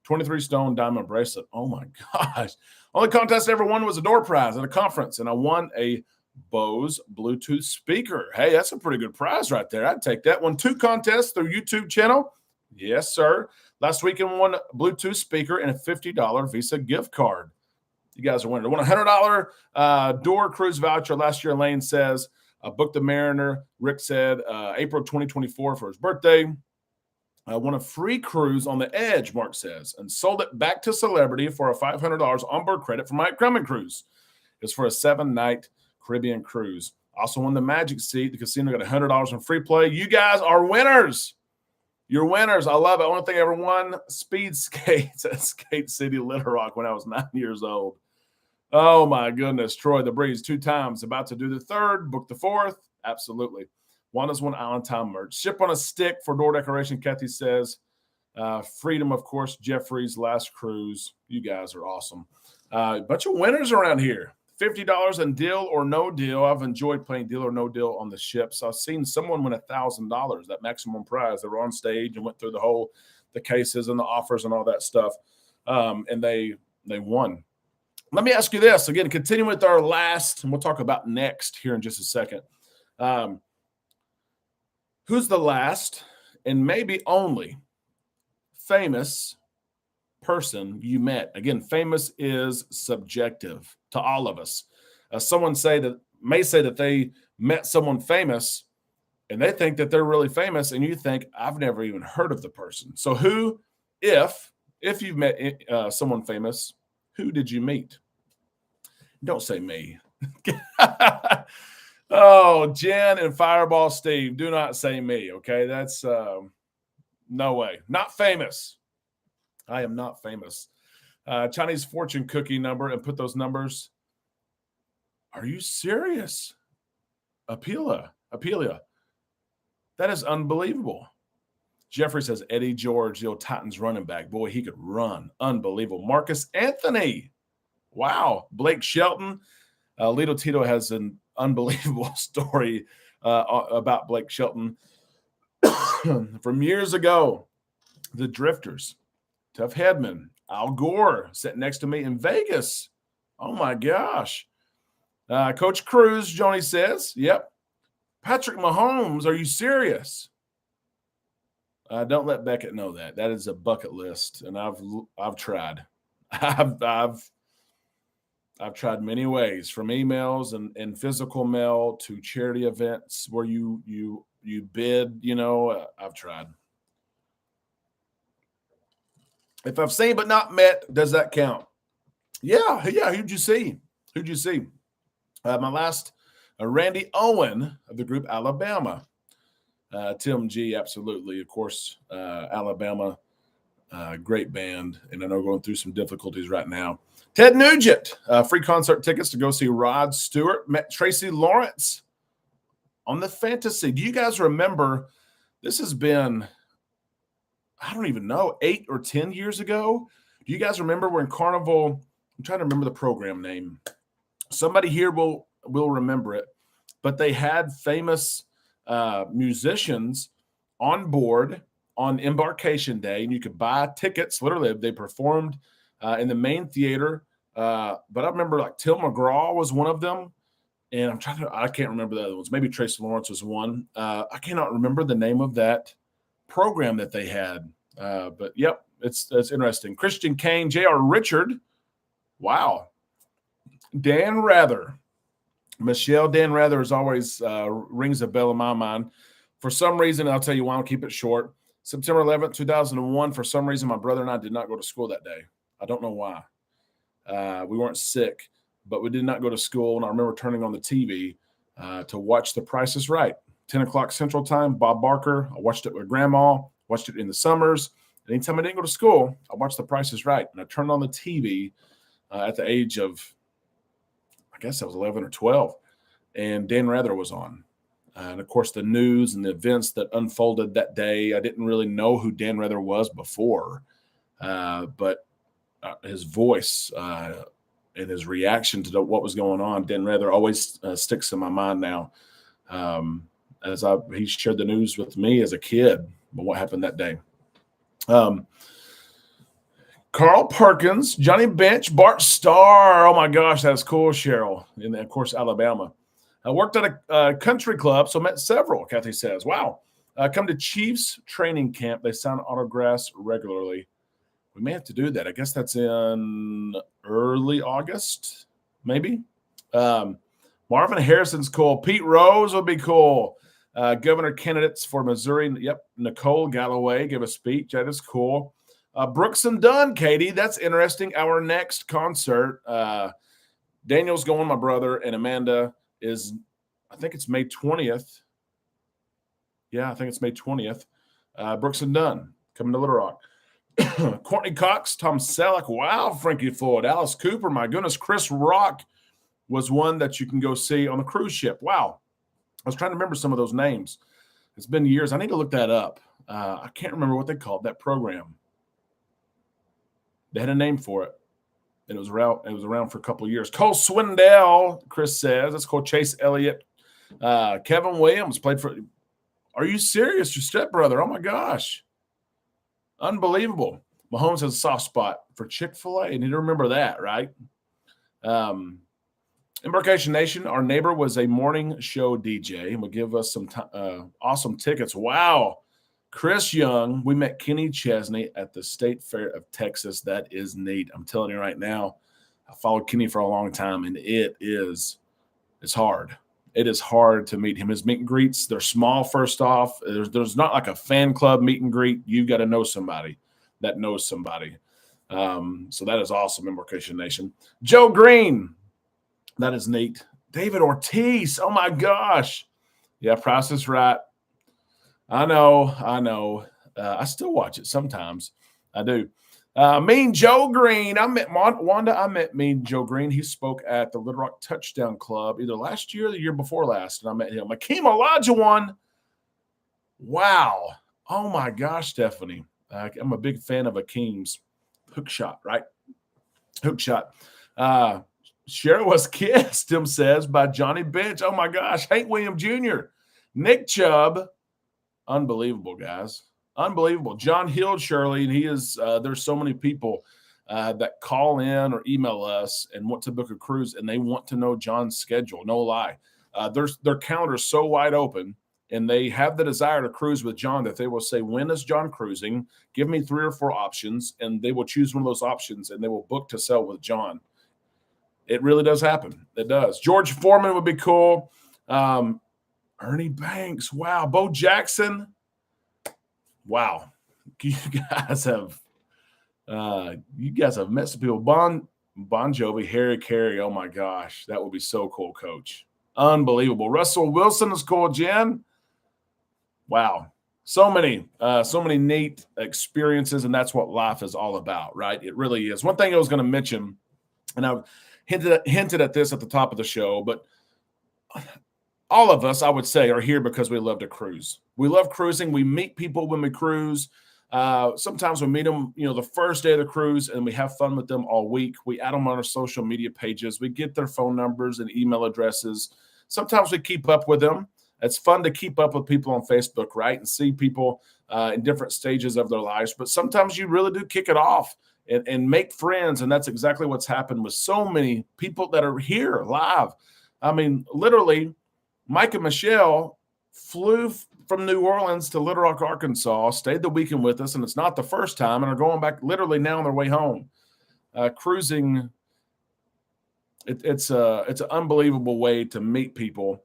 23 stone diamond bracelet. Oh my gosh. Only contest I ever won was a door prize at a conference, and I won a Bose Bluetooth speaker. Hey, that's a pretty good prize right there. I'd take that. Won 2 contests through YouTube channel. Yes, sir. Last weekend, won a Bluetooth speaker and a $50 Visa gift card. You guys are winning. I won a $100 door cruise voucher last year. Lane says, booked the Mariner. Rick said April 2024 for his birthday. I won a free cruise on the Edge, Mark says, and sold it back to Celebrity for a $500 onboard credit for Mike Crummett Cruise. It's for a 7-night Caribbean cruise. Also won the Magic Seat. The casino got $100 in free play. You guys are winners. You're winners. I love it. Only thing I ever won, speed skates at Skate City, Little Rock when I was 9 years old. Oh, my goodness. Troy the Breeze 2 times. About to do the 3rd. Book the 4th. Absolutely. Wanda's won Island Time merch. Ship on a stick for door decoration, Kathy says. Freedom, of course. Jeffrey's Last Cruise. You guys are awesome. Bunch of winners around here. $50 in Deal or No Deal. I've enjoyed playing Deal or No Deal on the ships. I've seen someone win $1,000, that maximum prize. They were on stage and went through the cases and the offers and all that stuff, and they won. Let me ask you this again. Continuing with our last, and we'll talk about next here in just a second. Who's the last and maybe only famous person you met? Again, famous is subjective to all of us. Someone may say that they met someone famous and they think that they're really famous, and you think, I've never even heard of the person. So who, if you've met someone famous, who did you meet? Don't say me. Oh, Jen and Fireball Steve, do not say me, okay? That's no way. Not famous. I am not famous. Chinese fortune cookie number and put those numbers. Are you serious? Apelia. That is unbelievable. Jeffrey says Eddie George, the old Titans running back. Boy, he could run. Unbelievable. Marcus Anthony. Wow. Blake Shelton. Lito Tito has an unbelievable story about Blake Shelton from years ago. The Drifters. Tough Headman. Al Gore sitting next to me in Vegas. Oh, my gosh. Coach Cruz, Joni says, yep. Patrick Mahomes, are you serious? Don't let Beckett know that. That is a bucket list, and I've tried. I've tried many ways, from emails and physical mail to charity events where you bid. I've tried. If I've seen but not met, does that count? Yeah. Who'd you see? My last, Randy Owen of the group Alabama. Tim G, absolutely. Of course, Alabama, great band. And I know going through some difficulties right now. Ted Nugent, free concert tickets to go see Rod Stewart. Met Tracy Lawrence on the Fantasy. Do you guys remember? This has been, I don't even know, 8 or 10 years ago. Do you guys remember when Carnival? I'm trying to remember the program name. Somebody here will remember it, but they had famous musicians on board on embarkation day, and you could buy tickets. Literally, they performed in the main theater. But I remember like Till McGraw was one of them, And I can't remember the other ones. Maybe Tracy Lawrence was one. I cannot remember the name of that program that they had. But yep, it's interesting. Christian Kane, J.R. Richard. Wow. Dan Rather. Michelle Dan Rather is always rings a bell in my mind. For some reason, I'll tell you why. I'll keep it short. September 11th, 2001, for some reason, my brother and I did not go to school that day. I don't know why. We weren't sick, but we did not go to school. And I remember turning on the TV to watch The Price is Right. 10 o'clock Central Time, Bob Barker. I watched it with Grandma, watched it in the summers. And anytime I didn't go to school, I watched The Price is Right. And I turned on the TV at the age of, I guess I was 11 or 12, and Dan Rather was on. And, of course, the news and the events that unfolded that day, I didn't really know who Dan Rather was before. But his voice and his reaction to what was going on, Dan Rather always sticks in my mind now. As he shared the news with me as a kid about what happened that day. Carl Perkins, Johnny Bench, Bart Starr. Oh, my gosh, that's cool, Cheryl. And, of course, Alabama. I worked at a country club, so met several, Kathy says. Wow. Come to Chiefs training camp. They sign autographs regularly. We may have to do that. I guess that's in early August, maybe. Marvin Harrison's cool. Pete Rose would be cool. Governor candidates for Missouri. Yep. Nicole Galloway gave a speech. That is cool. Brooks and Dunn, Katie. That's interesting. Our next concert. Daniel's going, my brother, and Amanda is, I think it's May 20th. Yeah, I think it's May 20th. Brooks and Dunn coming to Little Rock. Courtney Cox, Tom Selleck. Wow, Frankie Floyd. Alice Cooper. My goodness. Chris Rock was one that you can go see on the cruise ship. Wow. I was trying to remember some of those names. It's been years. I need to look that up. I can't remember what they called that program. They had a name for it. And it was around for a couple of years. Cole Swindell, Chris says. That's called Chase Elliott. Kevin Williams played for. Are you serious? Your stepbrother. Oh, my gosh. Unbelievable. Mahomes has a soft spot for Chick-fil-A. You need to remember that, right? Embarkation Nation, our neighbor was a morning show DJ and would give us some awesome tickets. Wow. Chris Young, we met Kenny Chesney at the State Fair of Texas. That is neat. I'm telling you right now, I followed Kenny for a long time, and it's hard. It is hard to meet him. His meet and greets, they're small first off. There's not like a fan club meet and greet. You've got to know somebody that knows somebody. So that is awesome, Embarkation Nation. Joe Green, that is neat. David Ortiz, oh, my gosh. Yeah, Price is Right. I know. I still watch it sometimes. I do. Mean Joe Green. I met Wanda. I met Mean Joe Green. He spoke at the Little Rock Touchdown Club either last year or the year before last, and I met him. Akeem Olajuwon. Wow. Oh, my gosh, Stephanie. I'm a big fan of Akeem's hook shot, right? Hook shot. Cheryl was kissed, Tim says, by Johnny Bench. Oh, my gosh. Hank William Jr. Nick Chubb. Unbelievable, guys. Unbelievable. John Hill, Shirley, and he is there's so many people that call in or email us and want to book a cruise, and they want to know John's schedule. No lie. Their calendar is so wide open, and they have the desire to cruise with John that they will say, when is John cruising? Give me 3 or 4 options, and they will choose one of those options, and they will book to sell with John. It really does happen. It does. George Foreman would be cool. Ernie Banks. Wow. Bo Jackson. Wow. You guys have met some people. Bon Jovi, Harry Carey. Oh, my gosh. That would be so cool, Coach. Unbelievable. Russell Wilson is cool, Jen. Wow. So many neat experiences, and that's what life is all about, right? It really is. One thing I was going to mention, and I've hinted at this at the top of the show, but all of us, I would say, are here because we love to cruise. We love cruising. We meet people when we cruise. Sometimes we meet them, the first day of the cruise, and we have fun with them all week. We add them on our social media pages. We get their phone numbers and email addresses. Sometimes we keep up with them. It's fun to keep up with people on Facebook, right, and see people in different stages of their lives. But sometimes you really do kick it off and make friends, and that's exactly what's happened with so many people that are here live. I mean, literally, Mike and Michelle flew from New Orleans to Little Rock, Arkansas, stayed the weekend with us, and it's not the first time, and are going back literally now on their way home. Cruising, it's an unbelievable way to meet people.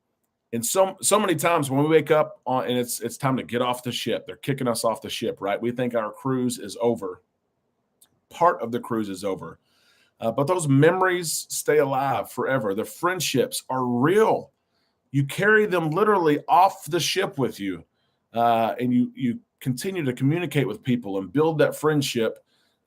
And so many times when we wake up and it's time to get off the ship, they're kicking us off the ship, right? We think our cruise is over. Part of the cruise is over. But those memories stay alive forever. The friendships are real. You carry them literally off the ship with you, and you continue to communicate with people and build that friendship.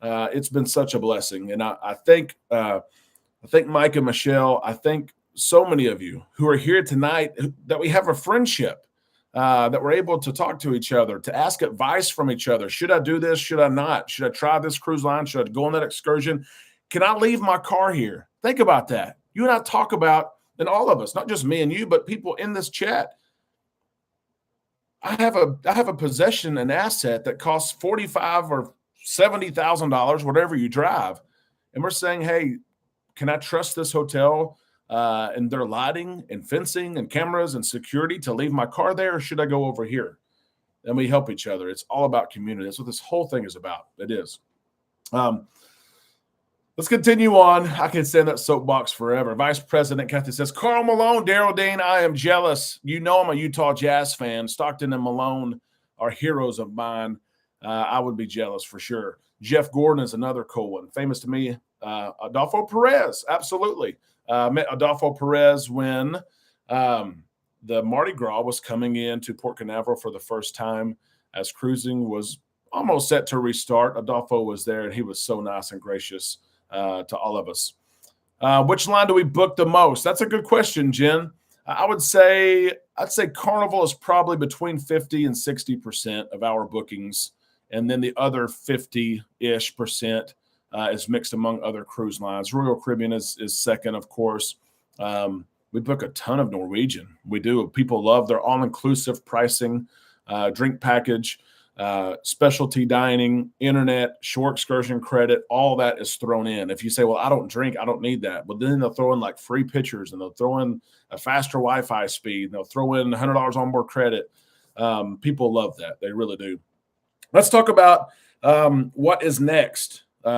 It's been such a blessing, and I think Mike and Michelle. I think so many of you who are here tonight that we have a friendship, that we're able to talk to each other, to ask advice from each other. Should I do this? Should I not? Should I try this cruise line? Should I go on that excursion? Can I leave my car here? Think about that. You and I talk about, and all of us, not just me and you, but people in this chat. I have a possession, an asset that costs $45,000 or $70,000, whatever you drive, and we're saying, hey, can I trust this hotel and their lighting and fencing and cameras and security to leave my car there, or should I go over here? And we help each other. It's all about community. That's what this whole thing is about. It is. Let's continue on. I can stand that soapbox forever. Vice President Kathy says, Karl Malone, Daryl Dean, I am jealous. You know I'm a Utah Jazz fan. Stockton and Malone are heroes of mine. I would be jealous for sure. Jeff Gordon is another cool one. Famous to me, Adolfo Perez. Absolutely. Met Adolfo Perez when the Mardi Gras was coming into Port Canaveral for the first time as cruising was almost set to restart. Adolfo was there, and he was so nice and gracious to all of us. Which line do we book the most? That's a good question, Jen. I'd say Carnival is probably between 50 and 60% of our bookings, and then the other 50-ish percent is mixed among other cruise lines. Royal Caribbean is second, of course. We book a ton of Norwegian. We do. People love their all-inclusive pricing, drink package, specialty dining, internet, shore excursion credit, all that is thrown in. If you say, well, I don't drink, I don't need that. But then they'll throw in like free pictures, and they'll throw in a faster Wi-Fi speed, and they'll throw in $100 onboard credit. People love that. They really do. Let's talk about what is next. We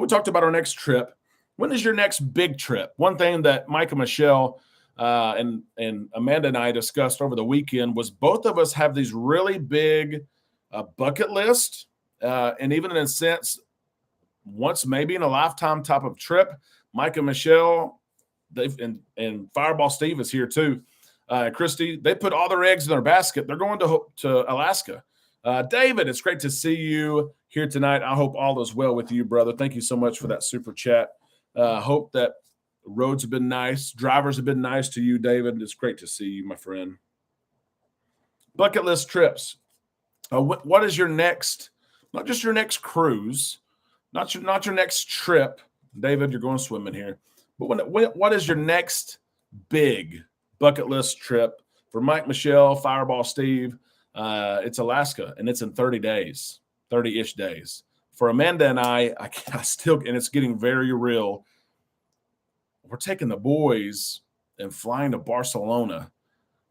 talked about our next trip. When is your next big trip? One thing that Mike and Michelle and Amanda and I discussed over the weekend was both of us have these really big bucket list, and even in a sense, once maybe in a lifetime type of trip. Mike and Michelle, and Fireball Steve is here too. Christy, they put all their eggs in their basket. They're going to Alaska. David, it's great to see you here tonight. I hope all is well with you, brother. Thank you so much for that super chat. Hope that roads have been nice. Drivers have been nice to you, David. It's great to see you, my friend. Bucket list trips. What is your next, not just your next cruise, not your next trip. David, you're going swimming here. But what is your next big bucket list trip for Mike, Michelle, Fireball Steve? It's Alaska, and it's in 30 days, 30-ish days. For Amanda and I still, and it's getting very real, we're taking the boys and flying to Barcelona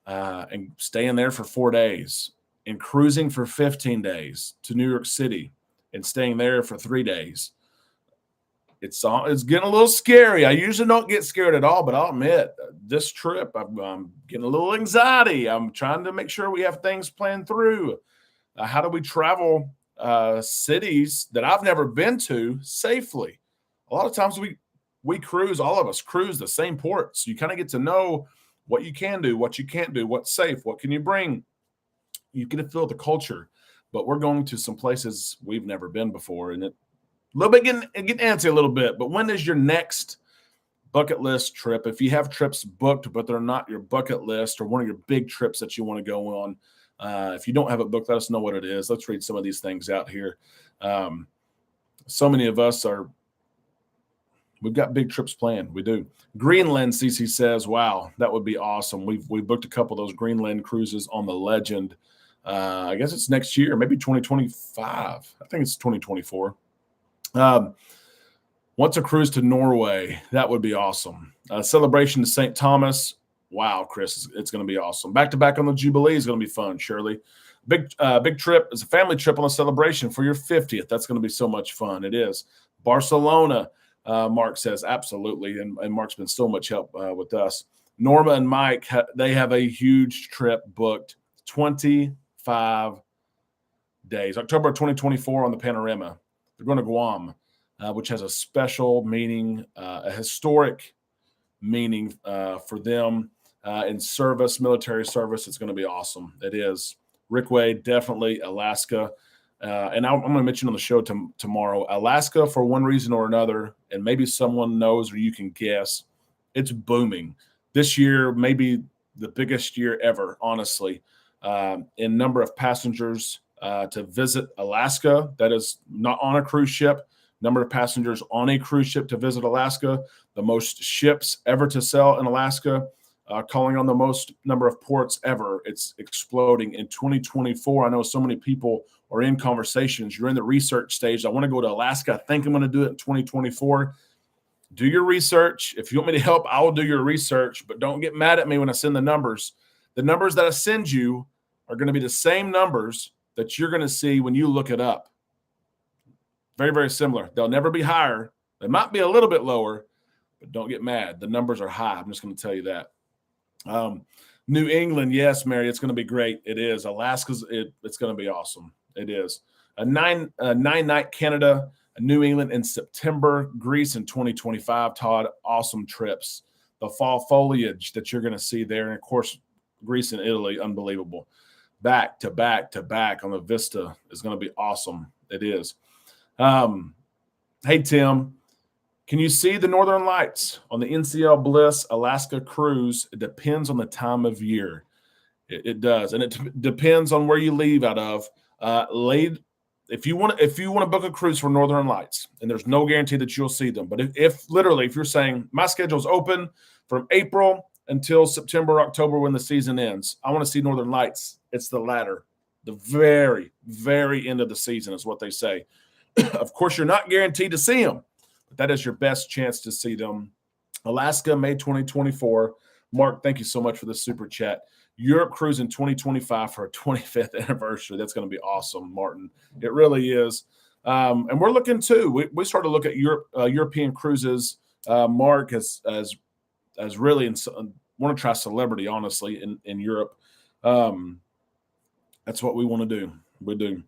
and staying there for 4 days and cruising for 15 days to New York City and staying there for 3 days. It's getting a little scary. I usually don't get scared at all, but I'll admit this trip, I'm getting a little anxiety. I'm trying to make sure we have things planned through. How do we travel cities that I've never been to safely? A lot of times we cruise, all of us cruise the same ports. You kind of get to know what you can do, what you can't do, what's safe, what can you bring. You get to feel the culture, but we're going to some places we've never been before, and it a little bit getting antsy a little bit. But when is your next bucket list trip? If you have trips booked, but they're not your bucket list or one of your big trips that you want to go on, if you don't have it booked, let us know what it is. Let's read some of these things out here. So many of us we've got big trips planned. We do. Greenland, CC says, wow, that would be awesome. We've booked a couple of those Greenland cruises on the Legend. I guess it's next year, maybe 2025. I think it's 2024. What's a cruise to Norway? That would be awesome. Celebration to St. Thomas. Wow, Chris, it's going to be awesome. Back to back on the Jubilee is going to be fun, Shirley. Big trip is a family trip on a celebration for your 50th. That's going to be so much fun. It is. Barcelona, Mark says, absolutely. And Mark's been so much help with us. Norma and Mike, they have a huge trip booked, 25 days. October 2024 on the Panorama. They're going to Guam, which has a special meaning, a historic meaning for them in service, military service. It's going to be awesome. It is. Rick Wade, definitely Alaska. And I'm going to mention on the show tomorrow, Alaska, for one reason or another, and maybe someone knows or you can guess, it's booming. This year, maybe the biggest year ever, honestly, in number of passengers to visit Alaska. That is not on a cruise ship. Number of passengers on a cruise ship to visit Alaska. The most ships ever to sail in Alaska. Calling on the most number of ports ever. It's exploding in 2024. I know so many people are in conversations. You're in the research stage. I want to go to Alaska. I think I'm going to do it in 2024. Do your research. If you want me to help, I will do your research, but don't get mad at me when I send the numbers. The numbers that I send you are going to be the same numbers that you're going to see when you look it up. Very, very similar. They'll never be higher. They might be a little bit lower, but don't get mad. The numbers are high. I'm just going to tell you that. New England, yes, Mary, it's going to be great. It is. Alaska's, it's going to be awesome. It is. A nine-night Canada, a New England in September, Greece in 2025. Todd, awesome trips. The fall foliage that you're going to see there, and of course, Greece and Italy, unbelievable. Back to back to back on the Vista is going to be awesome. It is. Hey, Tim. Can you see the Northern Lights on the NCL Bliss Alaska cruise? It depends on the time of year. It does, and it depends on where you leave out of. If you want to book a cruise for Northern Lights, and there's no guarantee that you'll see them, but if you're saying my schedule's open from April until September, October when the season ends, I want to see Northern Lights. It's the latter, the very, very end of the season is what they say. Of course, you're not guaranteed to see them. That is your best chance to see them. Alaska, May 2024. Mark, thank you so much for the super chat. Europe cruise in 2025 for our 25th anniversary. That's going to be awesome, Martin. It really is. And we're looking too. We started to look at European cruises. Mark has really want to try Celebrity, honestly, in Europe. That's what we want to do. We do.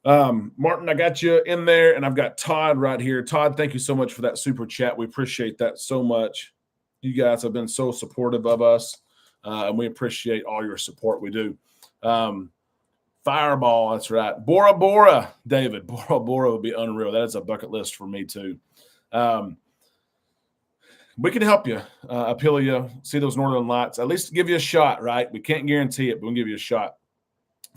Martin, I got you in there, and I've got Todd right here. Todd, thank you so much for that super chat. We appreciate that so much. You guys have been so supportive of us, and we appreciate all your support. We do. Fireball, that's right. Bora Bora, David. Bora Bora would be unreal. That is a bucket list for me too. We can help you, Apilia, see those Northern Lights. At least give you a shot, right? We can't guarantee it, but we'll give you a shot.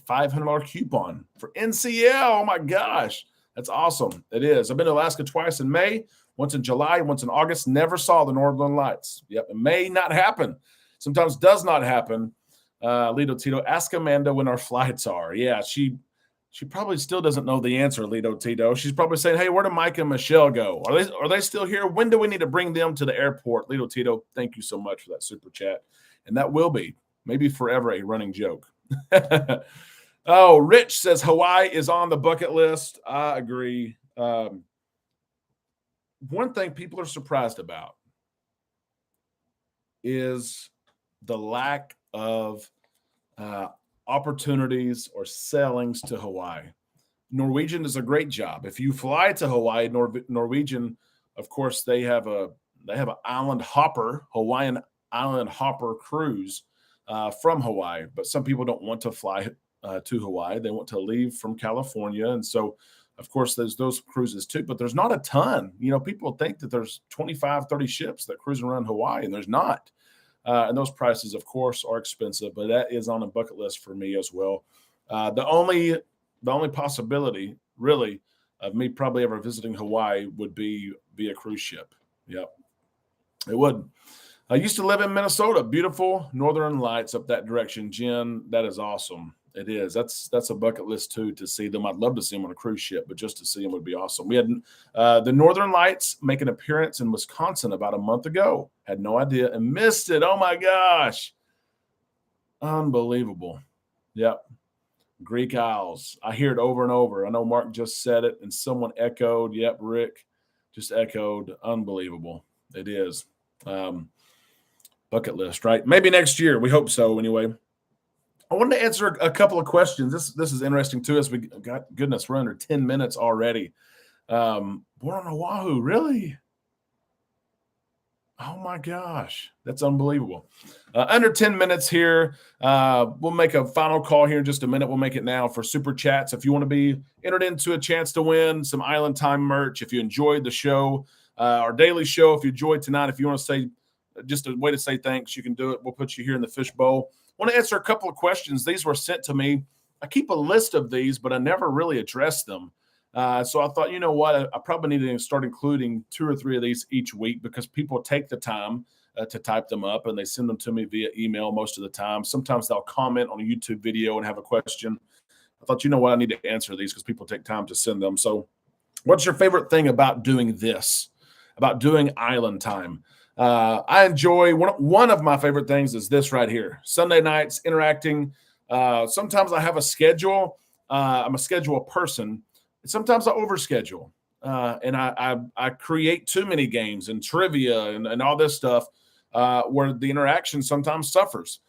$500 coupon for NCL. Oh my gosh, that's awesome. It is. I've been to Alaska twice in May, once in July, once in August. Never saw the Northern Lights. Yep, it may not happen. Sometimes does not happen. Lido Tito, ask Amanda when our flights are. Yeah, she probably still doesn't know the answer, Lido Tito. She's probably saying, hey, where do Mike and Michelle go? Are they still here? When do we need to bring them to the airport? Lido Tito, thank you so much for that super chat. And that will be maybe forever a running joke. Oh, Rich says Hawaii is on the bucket list. I agree. One thing people are surprised about is the lack of opportunities or sailings to Hawaii. Norwegian does a great job. If you fly to Hawaii, Norwegian, of course, they have an island hopper, Hawaiian island hopper cruise from Hawaii. But some people don't want to fly to Hawaii. They want to leave from California. And so, of course, there's those cruises too, but there's not a ton. People think that there's 25, 30 ships that cruise around Hawaii, and there's not. And those prices, of course, are expensive, but that is on a bucket list for me as well. The only possibility, really, of me probably ever visiting Hawaii would be via cruise ship. Yep, it would. I used to live in Minnesota. Beautiful Northern Lights up that direction, Jen. That is awesome. It is. That's a bucket list too, to see them. I'd love to see them on a cruise ship, but just to see them would be awesome. We had the Northern Lights make an appearance in Wisconsin about a month ago. Had no idea and missed it. Oh my gosh. Unbelievable. Yep. Greek Isles. I hear it over and over. I know Mark just said it and someone echoed. Yep, Rick just echoed. Unbelievable. It is. Bucket list, right? Maybe next year. We hope so anyway. I wanted to answer a couple of questions. This is interesting too. As we got, goodness, we're under 10 minutes already. Born on Oahu, really? Oh my gosh, that's unbelievable. Under 10 minutes here. We'll make a final call here in just a minute. We'll make it now for Super Chats. If you want to be entered into a chance to win some Island Time merch, if you enjoyed the show, our daily show, if you enjoyed tonight, if you want to say just a way to say thanks, you can do it. We'll put you here in the fishbowl. I want to answer a couple of questions. These were sent to me. I keep a list of these, but I never really address them. So I thought, you know what? I probably need to start including 2 or 3 of these each week because people take the time to type them up and they send them to me via email most of the time. Sometimes they'll comment on a YouTube video and have a question. I thought, you know what? I need to answer these because people take time to send them. So what's your favorite thing about doing this, about doing Island Time? I enjoy one of my favorite things is this right here. Sunday nights interacting. Sometimes I have a schedule. I'm a schedule person. Sometimes I overschedule. And I create too many games and trivia and all this stuff where the interaction sometimes suffers.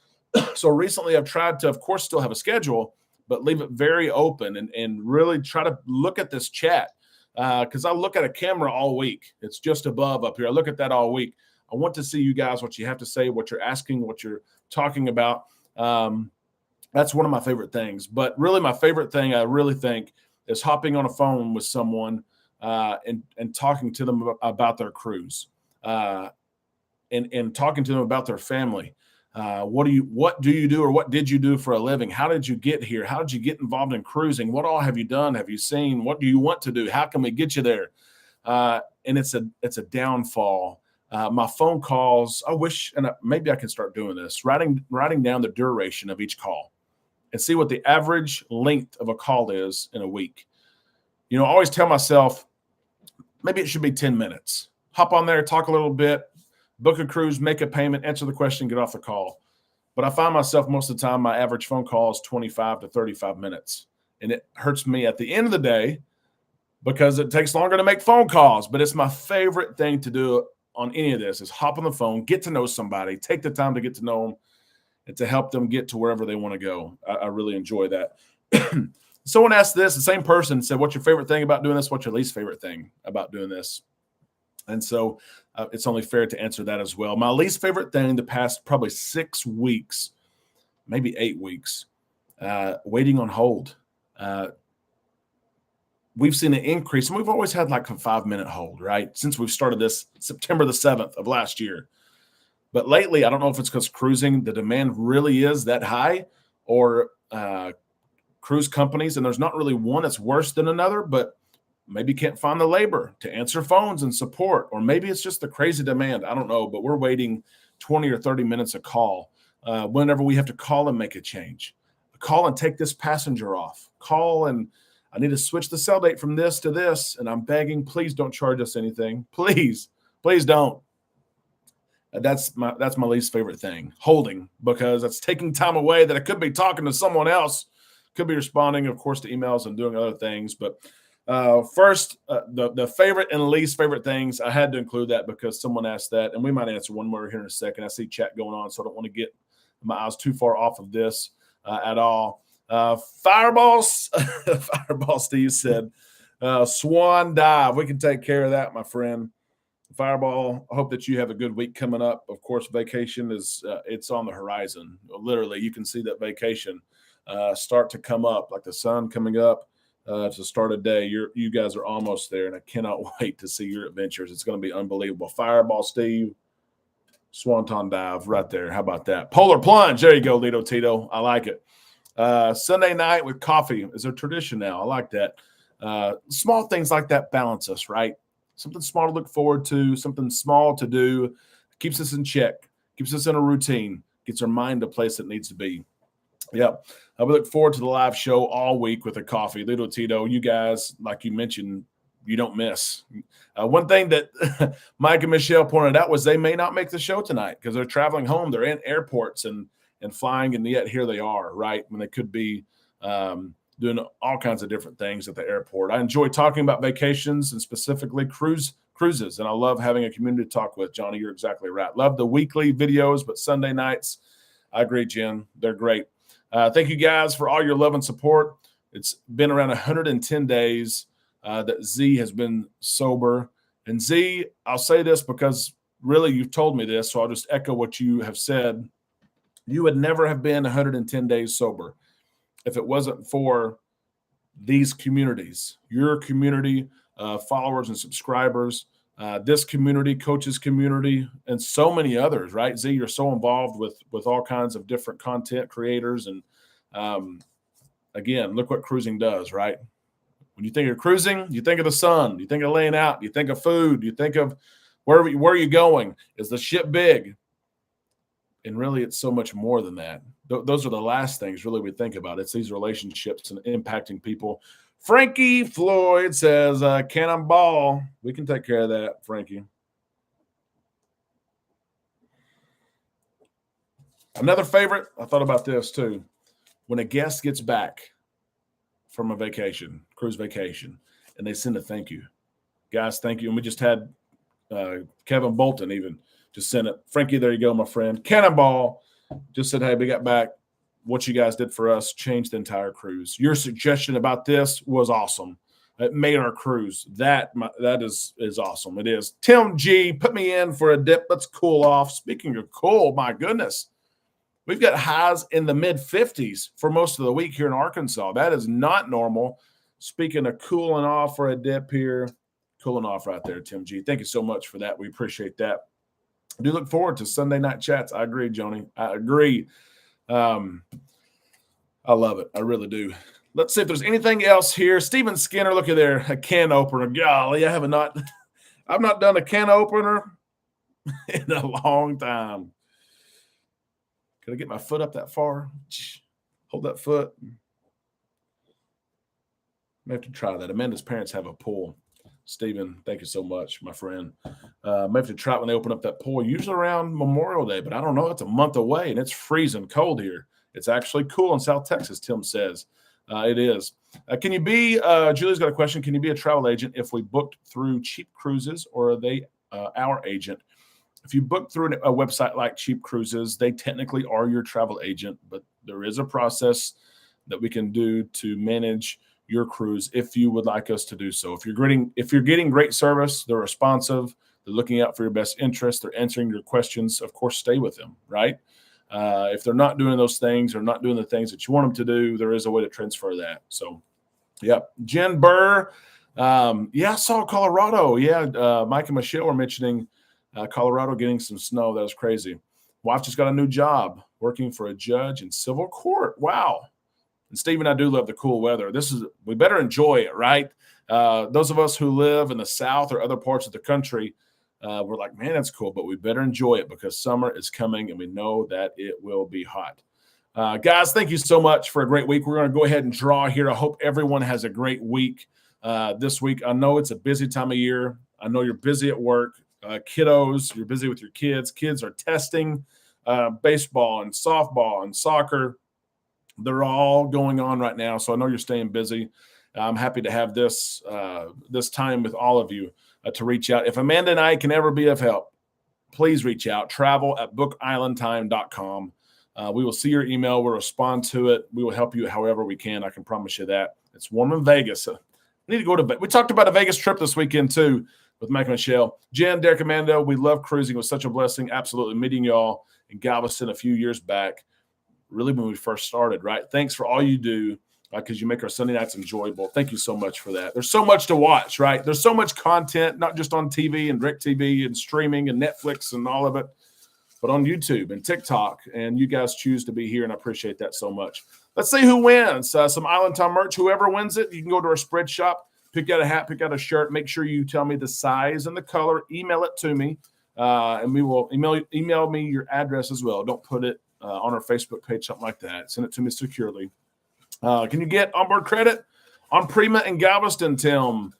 So recently I've tried to, of course, still have a schedule, but leave it very open and really try to look at this chat. Because I look at a camera all week. It's just above up here. I look at that all week. I want to see you guys, what you have to say, what you're asking, what you're talking about. That's one of my favorite things. But really my favorite thing, I really think, is hopping on a phone with someone and talking to them about their cruise and talking to them about their family. What do you do or what did you do for a living? How did you get here? How did you get involved in cruising? What all have you done? Have you seen? What do you want to do? How can we get you there? And it's a downfall. My phone calls, I wish, and maybe I can start doing this, writing down the duration of each call and see what the average length of a call is in a week. You know, I always tell myself, maybe it should be 10 minutes. Hop on there, talk a little bit, book a cruise, make a payment, answer the question, get off the call. But I find myself most of the time, my average phone call is 25 to 35 minutes. And it hurts me at the end of the day because it takes longer to make phone calls. But it's my favorite thing to do on any of this is hop on the phone, get to know somebody, take the time to get to know them and to help them get to wherever they want to go. I really enjoy that. Someone asked this, the same person said, what's your favorite thing about doing this? What's your least favorite thing about doing this? And so it's only fair to answer that as well. My least favorite thing the past probably 6 weeks, maybe 8 weeks, waiting on hold. We've seen an increase, and we've always had like a 5-minute hold, right? Since we've started this September the 7th of last year. But lately, I don't know if it's because cruising, the demand really is that high, or cruise companies, and there's not really one that's worse than another, but maybe can't find the labor to answer phones and support, or maybe it's just the crazy demand. I don't know, but we're waiting 20 or 30 minutes a call whenever we have to call and make a change. Call and take this passenger off. Call and I need to switch the sell date from this to this, and I'm begging, please don't charge us anything. Please don't. That's my least favorite thing, holding, because it's taking time away that I could be talking to someone else, could be responding, of course, to emails and doing other things. But first, the favorite and least favorite things, I had to include that because someone asked that, and we might answer one more here in a second. I see chat going on, so I don't want to get my eyes too far off of this at all. Fireball Steve said, Swan Dive. We can take care of that, my friend. Fireball, I hope that you have a good week coming up. Of course, vacation is it's on the horizon. Literally, you can see that vacation start to come up, like the sun coming up to start a day. You guys are almost there, and I cannot wait to see your adventures. It's going to be unbelievable. Fireball Steve, Swanton Dive right there. How about that? Polar Plunge. There you go, Lito Tito. I like it. Sunday night with coffee is a tradition now. I like that. Small things like that balance us, right? Something small to look forward to, something small to do, keeps us in check, keeps us in a routine, gets our mind to a place it needs to be. Yep. We look forward to the live show all week with a coffee. Little Tito, you guys, like you mentioned, you don't miss. One thing that Mike and Michelle pointed out was they may not make the show tonight because they're traveling home. They're in airports and flying, and yet here they are, right? When they could be doing all kinds of different things at the airport. I enjoy talking about vacations and specifically cruises, and I love having a community to talk with. Johnny, you're exactly right. Love the weekly videos, but Sunday nights, I agree, Jen. They're great. Thank you guys for all your love and support. It's been around 110 days that Z has been sober. And Z, I'll say this because really you've told me this, so I'll just echo what you have said. You would never have been 110 days sober if it wasn't for these communities, your community, followers and subscribers, this community, coaches community, and so many others, right? Z, you're so involved with all kinds of different content creators. And again, look what cruising does, right? When you think of cruising, you think of the sun, you think of laying out, you think of food, you think of where are you going? Is the ship big? And really, it's so much more than that. Those are the last things really we think about. It's these relationships and impacting people. Frankie Floyd says, cannonball. We can take care of that, Frankie. Another favorite, I thought about this too. When a guest gets back from a vacation, cruise vacation, and they send a thank you. Guys, thank you. And we just had Kevin Bolton even just sent it. Frankie, there you go, my friend. Cannonball just said, hey, we got back. What you guys did for us changed the entire cruise. Your suggestion about this was awesome. It made our cruise. That is awesome. It is. Tim G, put me in for a dip. Let's cool off. Speaking of cool, my goodness. We've got highs in the mid-50s for most of the week here in Arkansas. That is not normal. Speaking of cooling off for a dip here, cooling off right there, Tim G. Thank you so much for that. We appreciate that. I do look forward to Sunday night chats. I agree, Joni. I agree. I love it. I really do. Let's see if there's anything else here. Steven Skinner, look at there, a can opener. Golly, I've not done a can opener in a long time. Could I get my foot up that far? Hold that foot. May have to try that. Amanda's parents have a pool. Steven, thank you so much, my friend. May have to try it when they open up that pool, usually around Memorial Day, but I don't know. It's a month away, and it's freezing cold here. It's actually cool in South Texas, Tim says. It is. Can you be Julie's got a question. Can you be a travel agent if we booked through Cheap Cruises, or are they our agent? If you book through a website like Cheap Cruises, they technically are your travel agent, but there is a process that we can do to manage your cruise if you would like us to do so. If you're getting great service, they're responsive, they're looking out for your best interest, they're answering your questions, of course, stay with them, right? If they're not doing those things or not doing the things that you want them to do, there is a way to transfer that. So, yeah. Jen Burr, I saw Colorado. Yeah, Mike and Michelle were mentioning Colorado getting some snow. That was crazy. Wife just got a new job working for a judge in civil court. Wow. And Stephen, I do love the cool weather. We better enjoy it, right? Those of us who live in the South or other parts of the country, we're like, man, that's cool, but we better enjoy it because summer is coming and we know that it will be hot. Guys, thank you so much for a great week. We're going to go ahead and draw here. I hope everyone has a great week this week. I know it's a busy time of year. I know you're busy at work. Kiddos, you're busy with your kids. Kids are testing baseball and softball and soccer. They're all going on right now, so I know you're staying busy. I'm happy to have this time with all of you to reach out. If Amanda and I can ever be of help, please reach out. travel@bookislandtime.com. We will see your email. We'll respond to it. We will help you however we can. I can promise you that. It's warm in Vegas. I need to go to Vegas. We talked about a Vegas trip this weekend, too, with Mike and Michelle. Jen, Derek, Amanda, we love cruising. It was such a blessing. Absolutely meeting y'all in Galveston a few years back. Really when we first started, right? Thanks for all you do because you make our Sunday nights enjoyable. Thank you so much for that. There's so much to watch, right? There's so much content, not just on TV and DirecTV and streaming and Netflix and all of it, but on YouTube and TikTok. And you guys choose to be here, and I appreciate that so much. Let's see who wins. Some Island Time merch. Whoever wins it, you can go to our spread shop, pick out a hat, pick out a shirt. Make sure you tell me the size and the color. Email it to me, and we will email me your address as well. Don't put it on our Facebook page, something like that. Send it to me securely. Can you get onboard credit on Prima and Galveston, Tim?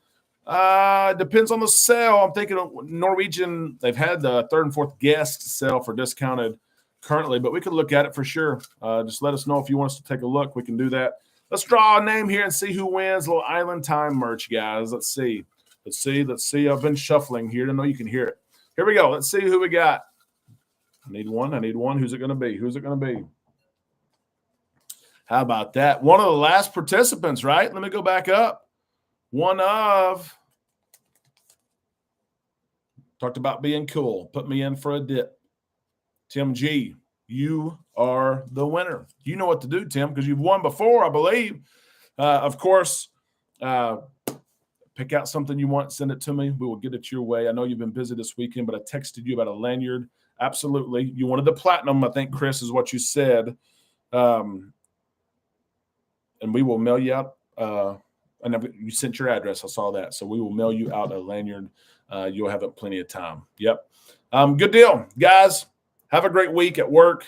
Depends on the sale. I'm thinking of Norwegian. They've had the third and fourth guest sale for discounted currently, but we could look at it for sure. Just let us know if you want us to take a look. We can do that. Let's draw a name here and see who wins. A little Island Time merch, guys. Let's see. I've been shuffling here. I know you can hear it. Here we go. Let's see who we got. I need one. Who's it going to be? How about that? One of the last participants, right? Let me go back up. Talked about being cool. Put me in for a dip. Tim G, you are the winner. You know what to do, Tim, because you've won before, I believe. Of course, pick out something you want, send it to me. We will get it your way. I know you've been busy this weekend, but I texted you about a lanyard. Absolutely. You wanted the platinum, I think, Chris, is what you said. And we will mail you out. And you sent your address. I saw that. So we will mail you out a lanyard. You'll have it plenty of time. Yep. Good deal. Guys, have a great week at work.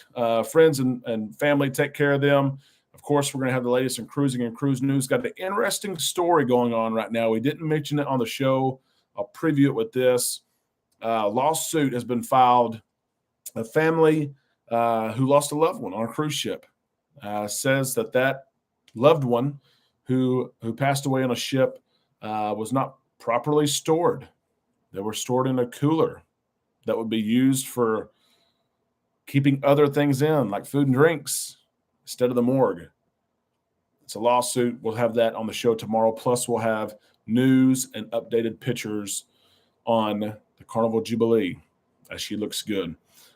Friends and family, take care of them. Of course, we're going to have the latest in cruising and cruise news. Got an interesting story going on right now. We didn't mention it on the show. I'll preview it with this. Lawsuit has been filed. A family who lost a loved one on a cruise ship says that loved one who passed away on a ship was not properly stored. They were stored in a cooler that would be used for keeping other things in, like food and drinks, instead of the morgue. It's a lawsuit. We'll have that on the show tomorrow. Plus, we'll have news and updated pictures on the Carnival Jubilee as she looks good.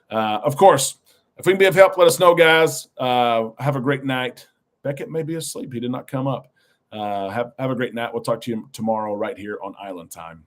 Of course, if we can be of help, let us know, guys. Have a great night. Beckett may be asleep. He did not come up. Have a great night. We'll talk to you tomorrow right here on Island Time.